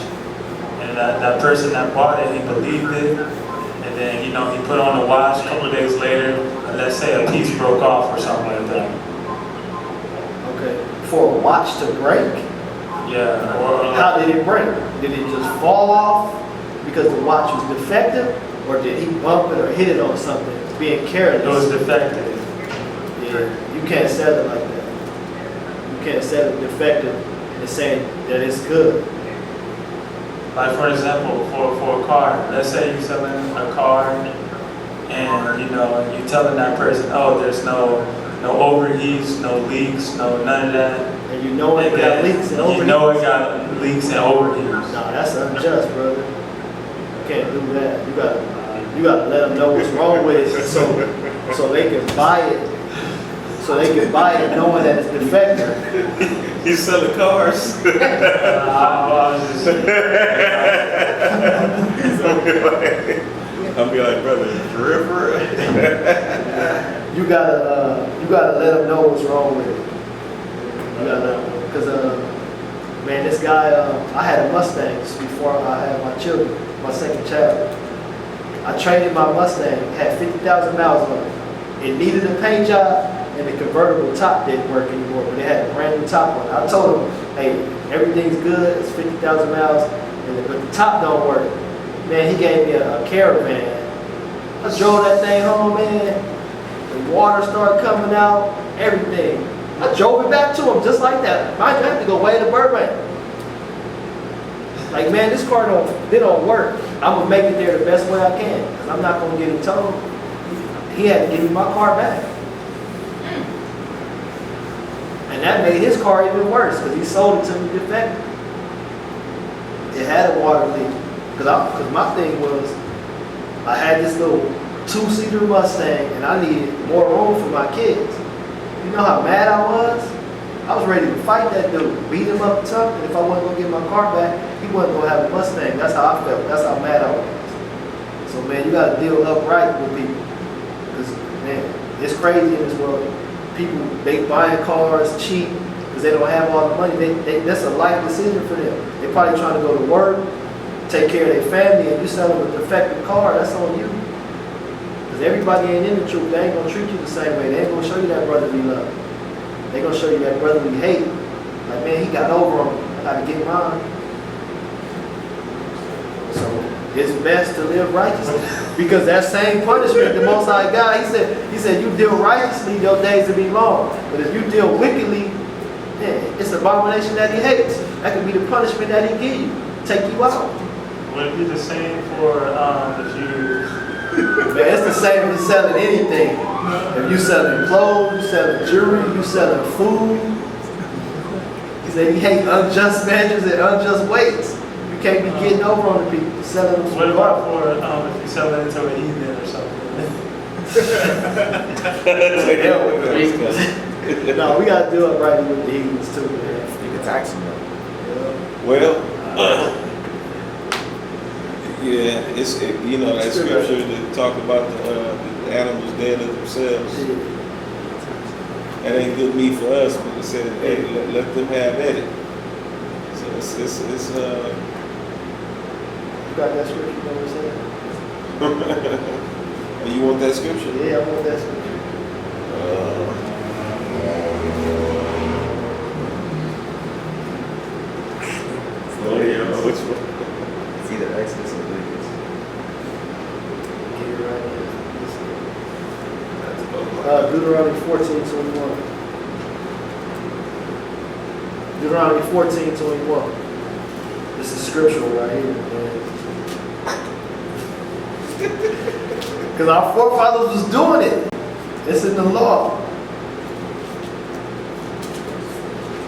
And that person that bought it, he believed it, and then, you know, he put on the watch, a couple of days later, and let's say a piece broke off or something like that. Okay. For a watch to break? Yeah. Or How did it break? Did it just fall off because the watch was defective? Or did he bump it or hit it on something, being careless? it was defective. Yeah, you can't sell it like that. You can't sell it defective and say that it's good. Like for example, for a car, let's say you're selling a car, and you know you're telling that person, oh, there's no overheats, no leaks, none of that. And you know it got leaks and overheats. You know it got leaks and overheats. No, that's unjust, brother. You can't do that. You gotta let them know what's wrong with it, so they can buy it. So they can buy it knowing that it's defective. You selling cars? I was just I'll be like, brother, for real? You gotta let them know what's wrong with it. You gotta, cause man, this guy, I had a Mustang before I had my children, my second child. I traded my Mustang, it had 50,000 miles on it. It needed a paint job, and the convertible top didn't work anymore, but it had a brand new top on it. I told him, hey, everything's good, it's 50,000 miles, but the top don't work. Man, he gave me a Caravan. I drove that thing home, man. The water started coming out, everything. I drove it back to him just like that. Mind you, I had to go way to Burbank. Like, man, this car don't work. I'm gonna make it there the best way I can, because I'm not gonna get it towed. He had to give me my car back. And that made his car even worse, because he sold it to me defective. It had a water leak. Because my thing was, I had this little 2-seater Mustang, and I needed more room for my kids. You know how mad I was? I was ready to fight that dude, beat him up tough, and if I wasn't gonna get my car back, he wasn't gonna have a Mustang. That's how I felt. That's how mad I was. So man, you gotta deal upright with people. Because man, it's crazy in this world. People, they buying cars cheap because they don't have all the money. That's a life decision for them. They're probably trying to go to work, take care of their family, and you sell them a defective car, that's on you. Because everybody ain't in the truth. They ain't gonna treat you the same way. They ain't gonna show you that brotherly love. They gonna show you that brotherly hate. Like, man, he got over on me. I gotta get mine. So it's best to live righteously, because that same punishment the Most High God, he said, you deal righteously, your days will be long. But if you deal wickedly, man, it's an abomination that he hates. That could be the punishment that he give you, take you out. would it be the same for if you? Man, it's the same as selling anything. If you selling clothes, you selling jewelry, you selling food. He said he hates unjust measures and unjust weights. You can't be getting over on the people, selling them. What about for if you sell it to an evening or something? No, we gotta do it right with the heathens too, man. You can tax them though. Well, yeah, you know that scripture that talk about the animals dead of themselves. That ain't good meat for us, but it said, hey, let them have at it. So it's You got that scripture, you know what I'm saying? you want that scripture? Yeah, I want that scripture. Oh yeah, which one? It's either Exodus or Leviticus. Get it right here. Deuteronomy 14:21. Deuteronomy 14:21. This is scriptural right here, man. Because our forefathers was doing it. It's in the law.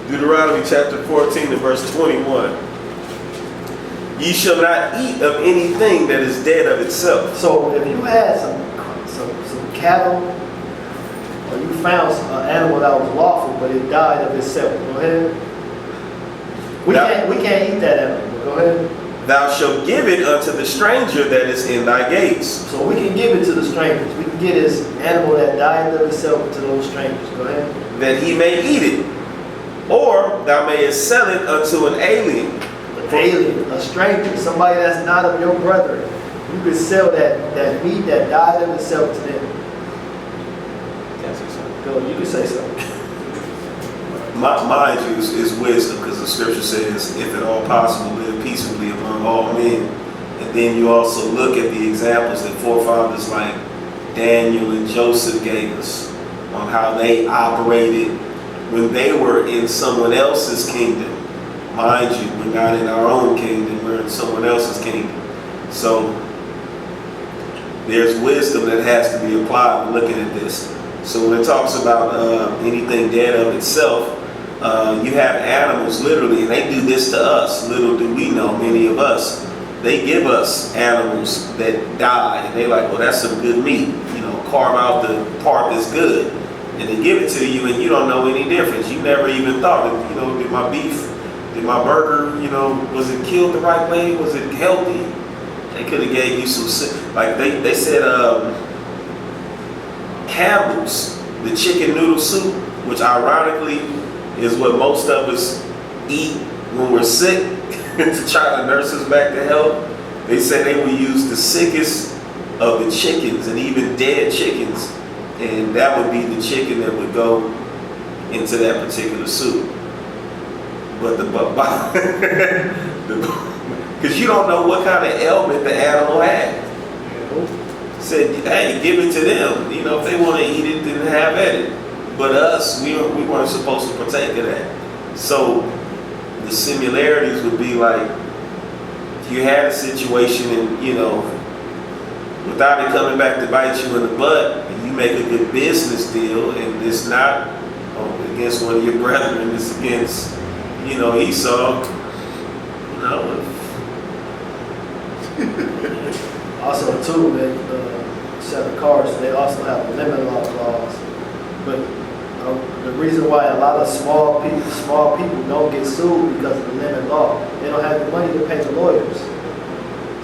Deuteronomy chapter 14 and verse 21. Ye shall not eat of anything that is dead of itself. So if you had some cattle, or you found an animal that was lawful, but it died of itself. Go ahead. We can't eat that animal. Go ahead. Thou shalt give it unto the stranger that is in thy gates. So we can give it to the strangers. We can get this animal that died of itself to those strangers. Go ahead. That he may eat it. Or thou mayest sell it unto an alien. An alien, a stranger, somebody that's not of your brother. You could sell that meat that died of itself to them. Go, you can say something. Mind you, is wisdom, because the scripture says, if at all possible, live peaceably among all men. And then you also look at the examples that forefathers like Daniel and Joseph gave us on how they operated when they were in someone else's kingdom. Mind you, we're not in our own kingdom, we're in someone else's kingdom. So there's wisdom that has to be applied when looking at this. So when it talks about anything dead of itself, you have animals literally, and they do this to us. Little do we know, many of us, they give us animals that die, and they like, well, that's some good meat. You know, carve out the part that's good, and they give it to you, and you don't know any difference. You never even thought, you know, did my beef, did my burger, you know, was it killed the right way? Was it healthy? They could have gave you some, like they said, Campbell's, the chicken noodle soup, which ironically is what most of us eat when we're sick to try to nurse us back to health. They say they will use the sickest of the chickens and even dead chickens, and that would be the chicken that would go into that particular soup. But because you don't know what kind of ailment the animal had. Said, hey, give it to them. You know, if they want to eat it, then have at it. But us, we weren't supposed to partake of that. So the similarities would be like, you had a situation and, you know, without it coming back to bite you in the butt, and you make a good business deal, and it's not against one of your brethren, it's against, you know, Esau, you know. Also, too, that set of cars, they also have a limit law clause. But the reason why a lot of small people don't get sued because of the limit law, they don't have the money to pay the lawyers,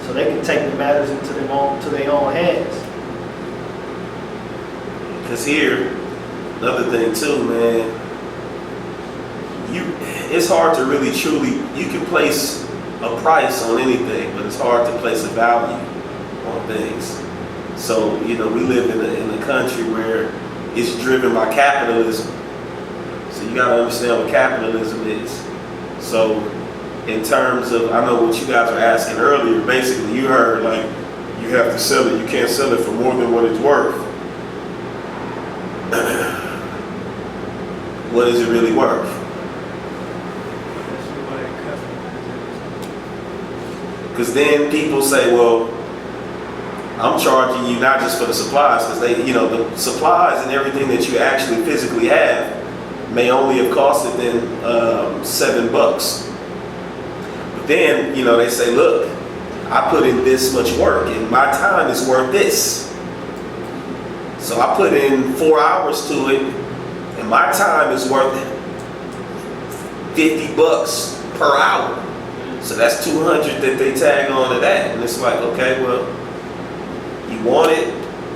so they can take the matters into their own hands. Because here, another thing too, man, it's hard to really truly, you can place a price on anything, but it's hard to place a value on things. So, you know, we live in a country where it's driven by capitalism. So you got to understand what capitalism is. So in terms of, I know what you guys were asking earlier, basically you heard like, you have to sell it, you can't sell it for more than what it's worth. What is it really worth? Because then people say, well, I'm charging you not just for the supplies, because they, you know, the supplies and everything that you actually physically have may only have costed them $7. But then, you know, they say, look, I put in this much work and my time is worth this. So I put in 4 hours to it and my time is worth $50 per hour. So that's 200 that they tag on to that. And it's like, okay, well, you want it.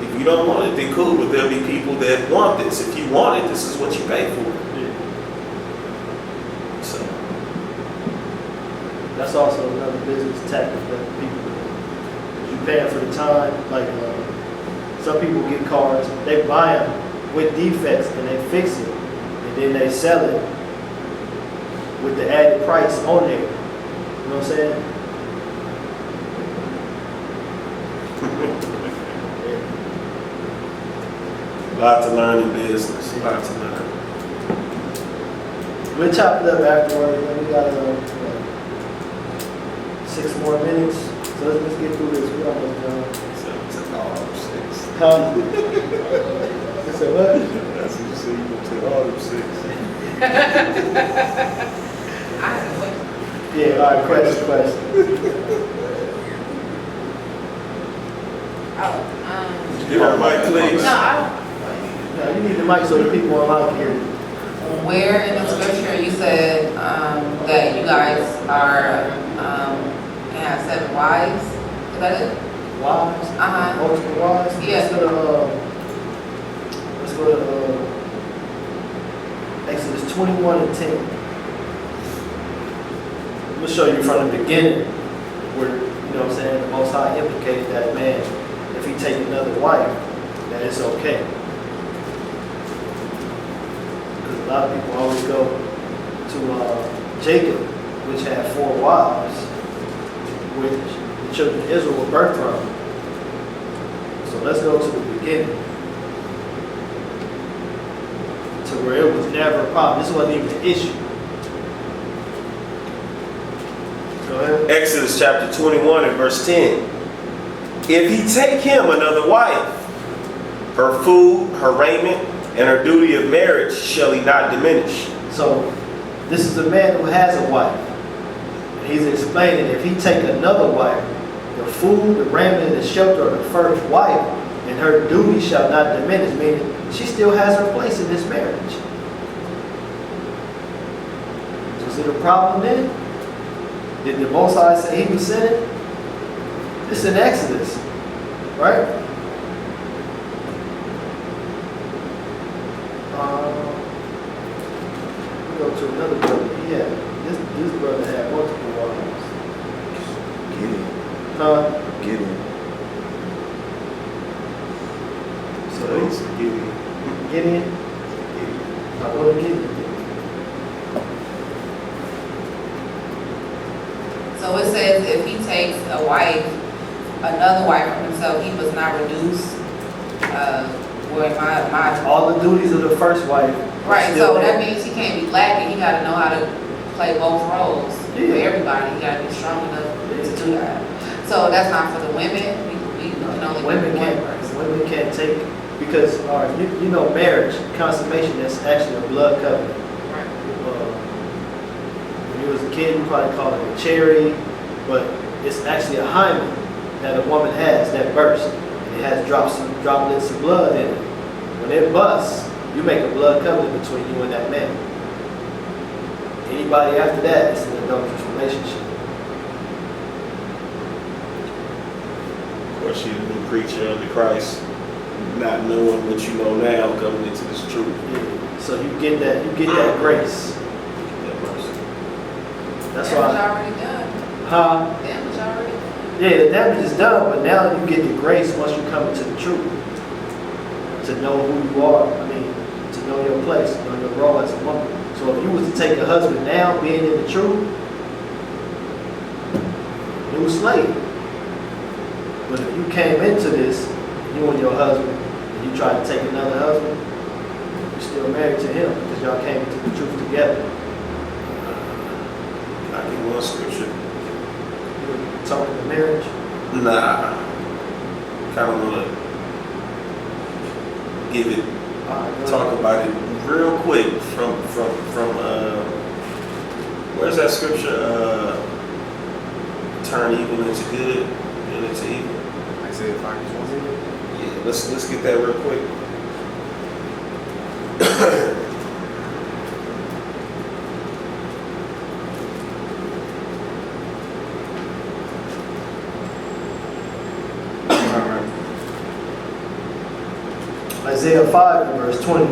If you don't want it, then cool. But there'll be people that want this. If you want it, this is what you pay for. So that's also another business tactic that people do. You paying for the time, like some people get cars, they buy them with defects and they fix it, and then they sell it with the added price on there. You know what I'm saying? a lot to learn in business. A lot to learn. We'll chop it up afterward. We got 6 more minutes. So let's get through this. We're almost done. So it's all 6. Huh? So what? That's what you say. You gonna take all them 6. I have a question. Yeah, all right, question. Oh, Give her a mic, please. No, Yeah, you need the mic so the people online can hear you. where in the scripture you said that you guys are can have 7 wives? Is that it? Wives, Uh-huh. multiple wives. Yeah. Let's go to Exodus 21 and 10. I'm gonna show you from the beginning where, you know what I'm saying, the Most High implicated that man, if he take another wife, that it's okay. Because a lot of people always go to Jacob, which had 4 wives, which the children of Israel were birthed from. So let's go to the beginning. To where it was never a problem. This wasn't even an issue. Go ahead. Exodus chapter 21 and verse 10. If he take him another wife, her food, her raiment, and her duty of marriage shall he not diminish. So this is a man who has a wife. And he's explaining if he take another wife, the food, the raiment, and the shelter of the first wife, and her duty shall not diminish, meaning she still has her place in this marriage. Was it a problem then? Did the Most High say he was sinning? This is in Exodus, right? We go to another brother. This brother had multiple wives. Gideon. Huh? Gideon. So Please, Gideon. Gideon. I go to Gideon. So it says if he takes a wife, another wife for himself, he must not reduce. Where my All the duties of the first wife. right. still So that there. means he can't be lacking. He got to know how to play both roles for Yeah. everybody. He got to be strong enough to do that. So that's not for the women. We can only Women do one can't. person. Women can't take because you know marriage consummation. That's actually a blood covenant. Right. When you was a kid, you probably called it a cherry, but it's actually a hymen that a woman has that bursts. And it has droplets of blood in it. When it busts, you make a blood covenant between you and that man. Anybody after that, it's an adulterous relationship. Of course, she's a new creature under Christ, not knowing what you know now, coming into this truth. Yeah. So you get that grace. That mercy. That's That was why. already done. Huh? That was already done. Yeah, the damage is done, but now you get the grace once you come into the truth. To know who you are, to know your place, to know your role as a woman. So if you was to take a husband now, being in the truth, new slave. But if you came into this, you and your husband, and you tried to take another husband, you're still married to him because y'all came into the truth together. I give one scripture. You were talking to marriage. Nah. Kind of want to give it, talk about it real quick from where's that scripture? Turn evil into good and into evil. Isaiah 5:20. Yeah, let's get that real quick. Isaiah 5 and verse 20.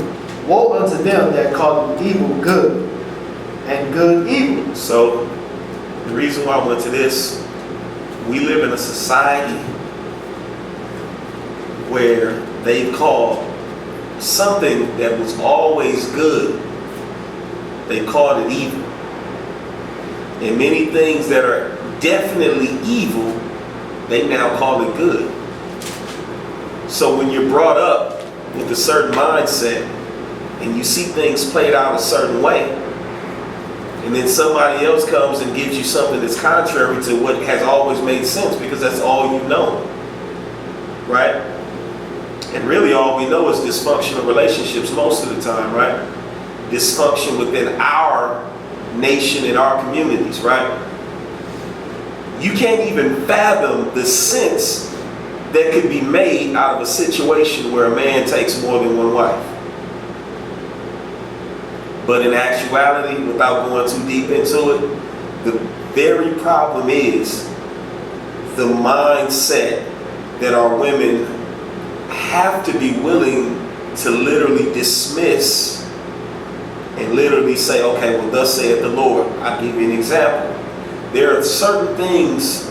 Woe unto them that call evil good, and good evil. So, the reason why I went to this, we live in a society where they call something that was always good, they called it evil. And many things that are definitely evil, they now call it good. So when you're brought up with a certain mindset and you see things played out a certain way, and then somebody else comes and gives you something that's contrary to what has always made sense because that's all you've known, right? And really all we know is dysfunctional relationships most of the time, right? Dysfunction within our nation and our communities, right? You can't even fathom the sense that could be made out of a situation where a man takes more than one wife. But in actuality, without going too deep into it, the very problem is the mindset that our women have to be willing to literally dismiss and literally say, okay, well, thus saith the Lord. I'll give you an example. There are certain things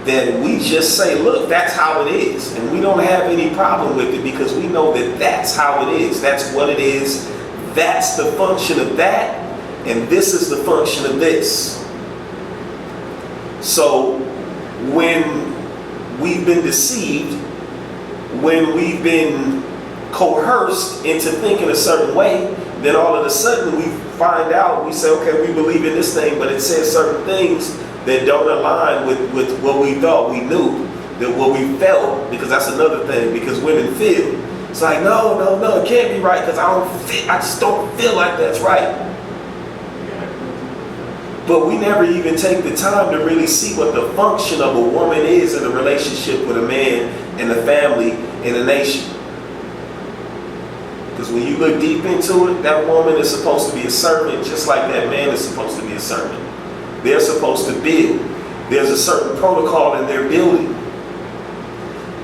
that we just say, look, that's how it is. And we don't have any problem with it because we know that that's how it is. That's what it is. That's the function of that. And this is the function of this. So when we've been deceived, when we've been coerced into thinking a certain way, then all of a sudden we find out, we say, okay, we believe in this thing, but it says certain things that don't align with what we thought we knew, that what we felt, because that's another thing, because women feel. It's like, no, it can't be right, because I just don't feel like that's right. But we never even take the time to really see what the function of a woman is in a relationship with a man and a family and a nation. Because when you look deep into it, that woman is supposed to be a servant just like that man is supposed to be a servant. They're supposed to build. There's a certain protocol in their building.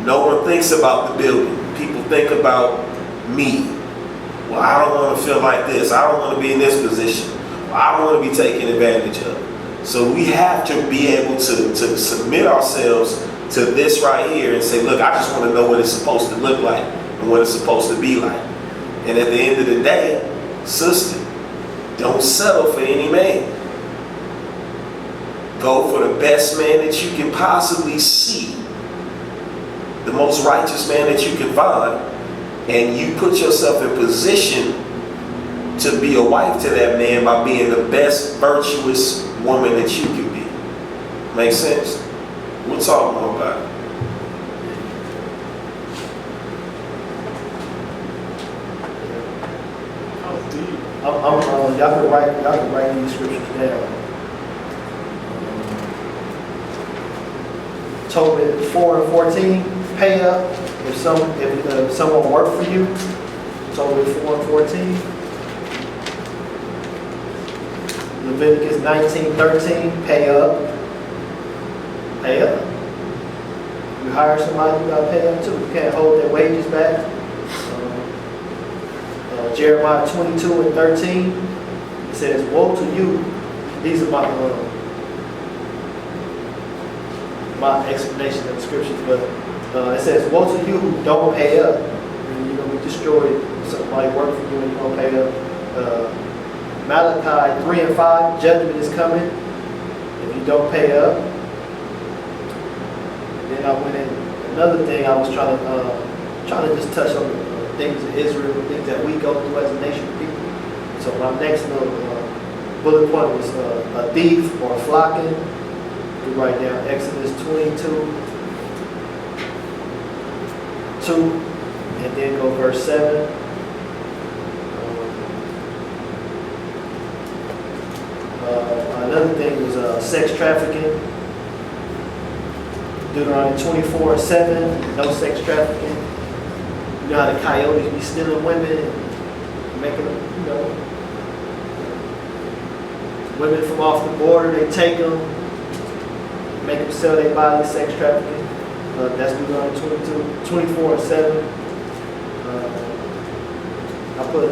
No one thinks about the building. People think about me. Well, I don't want to feel like this. I don't want to be in this position. I don't want to be taken advantage of. So we have to be able to submit ourselves to this right here and say, look, I just want to know what it's supposed to look like and what it's supposed to be like. And at the end of the day, sister, don't settle for any man. Go for the best man that you can possibly see, the most righteous man that you can find, and you put yourself in position to be a wife to that man by being the best virtuous woman that you can be. Make sense? We'll talk more about it. Y'all can write these scriptures down. Tobit 4 and 14, pay up if someone worked for you. Tobit 4 and 14. Leviticus 19:13, pay up. Pay up. You hire somebody, you gotta pay up too. You can't hold their wages back. Jeremiah 22 and 13, it says, woe to you. These are my explanation of the scriptures, but it says, woe to you who don't pay up. And you're going to be destroyed. Somebody work for you and you're going to pay up. Malachi 3 and 5, judgment is coming if you don't pay up. Then I went in, another thing I was trying to just touch on the things of Israel, things that we go through as a nation of people. So my next little bullet point was a thief or a flocking. You write down Exodus 22, 2, and then go verse 7. Another thing was sex trafficking. Deuteronomy 24 and 7, no sex trafficking. You know how the coyotes be stealing women and making them, women from off the border, they take them, make them sell their body, sex trafficking. That's Deuteronomy 24 and 7. I put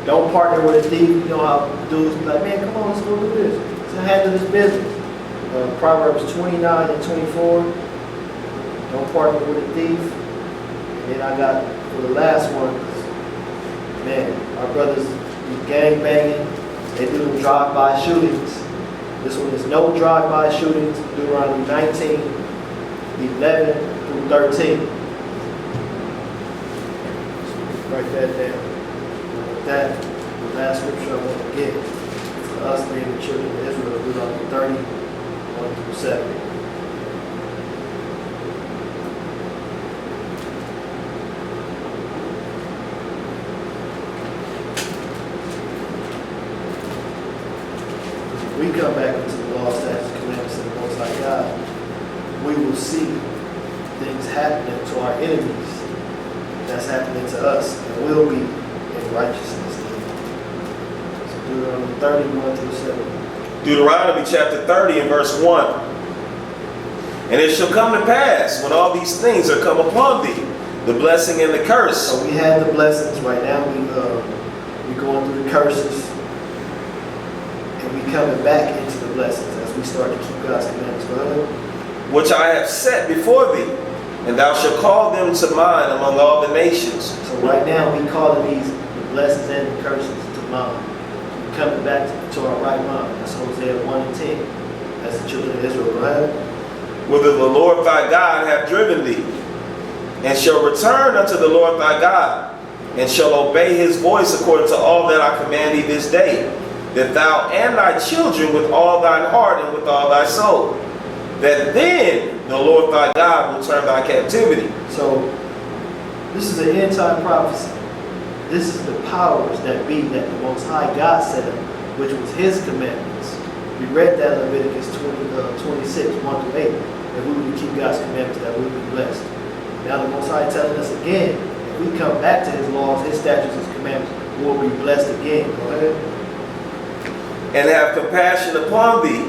don't partner with a thief. You know how dudes be like, man, come on, let's go do this. Let's handle this business. Proverbs 29 and 24. Don't partner with a thief. And then I got, for the last one, man, our brothers be gang banging. They do them drive-by shootings. This one is no drive-by shootings. Deuteronomy 19, 11 through 13. Write that down. That the last scripture I want to get for us being the children of Israel, Deuteronomy 30, 1 through 7. When we come back into the law, statutes, commandments, and the Most High God, we will see things happening to our enemies that's happening to us and will be in righteousness. So Deuteronomy 31 through 7. Deuteronomy chapter 30 and verse 1. And it shall come to pass, when all these things are come upon thee, the blessing and the curse. So we have the blessings right now. We going through the curses, and we coming back into the blessings as we start to keep God's commandments. Go ahead. Which I have set before thee, and thou shalt call them to mind among all the nations. So right now we calling these the blessings and the curses to mind. We coming back to our right mind. That's Hosea 1 and 10. As the children of Israel. Go ahead. Whither the Lord thy God hath driven thee, and shall return unto the Lord thy God, and shall obey his voice according to all that I command thee this day, that thou and thy children with all thine heart and with all thy soul, that then the Lord thy God will turn thy captivity. So this is an end time prophecy. This is the powers that be that the Most High God set up, which was his commandments. We read that in Leviticus 26, 1 through 8, that we would keep God's commandments, that we would be blessed. Now the Most High telling us again, if we come back to his laws, his statutes, his commandments, we will be blessed again. Go ahead. And have compassion upon thee,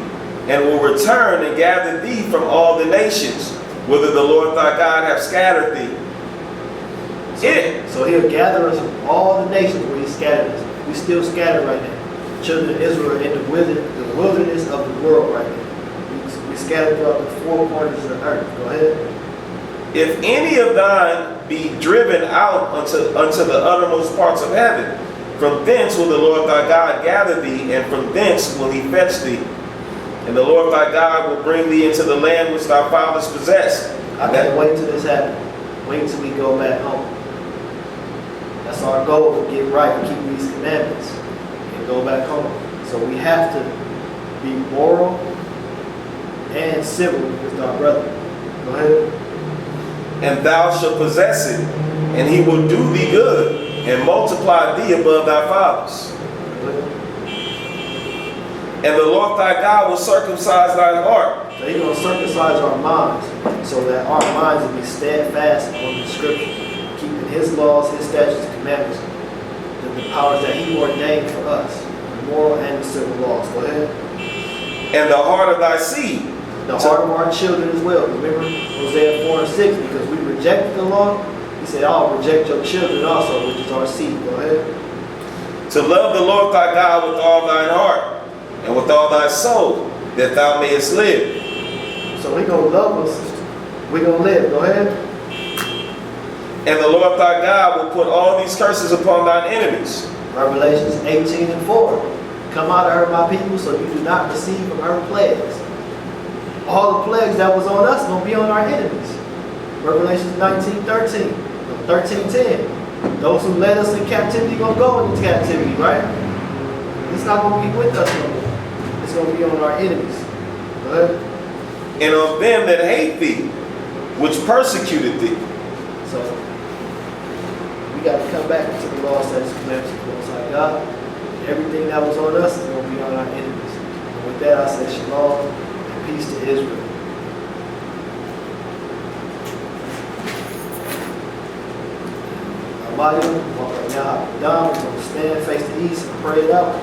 and will return and gather thee from all the nations, whither the Lord thy God hath scattered thee. So he'll gather us from all the nations where he scattered us. We still scattered right now. The children of Israel are in the wilderness of the world right now. We scattered throughout the four corners of the earth. Go ahead. If any of thine be driven out unto the uttermost parts of heaven, from thence will the Lord thy God gather thee, and from thence will he fetch thee. And the Lord thy God will bring thee into the land which thy fathers possessed. I can't wait till this happens. Wait till we go back home. That's our goal, to get right and keep these commandments and go back home. So we have to be moral and civil with our brother. Go ahead. And thou shalt possess it, and he will do thee good, and multiply thee above thy fathers. And the Lord thy God will circumcise thine heart. So he's going to circumcise our minds, so that our minds will be steadfast on the scriptures, keeping his laws, his statutes, and commandments, and the powers that he ordained for us, the moral and the civil laws. Go ahead. And the heart of thy seed. The heart of our children as well. Remember Hosea 4 and 6, because we rejected the law, he said, I'll reject your children also, which is our seed. Go ahead. To love the Lord thy God with all thine heart, and with all thy soul, that thou mayest live. So he going to love us. We're going to live. Go ahead. And the Lord thy God will put all these curses upon thine enemies. Revelations 18 and 4. Come out of her, my people, so you do not receive from her plagues. All the plagues that was on us going to be on our enemies. Revelations 19:13. 13:10. Those who led us in captivity going to go into captivity, right? It's not going to be with us no more. It's going to be on our enemies. Go ahead. And on them that hate thee, which persecuted thee. So, we got to come back to the law, statutes, commandments of the Most High God. Everything that was on us is going to be on our enemies. And with that, I say shalom and peace to Israel. We're going to stand, face the east, and pray it out.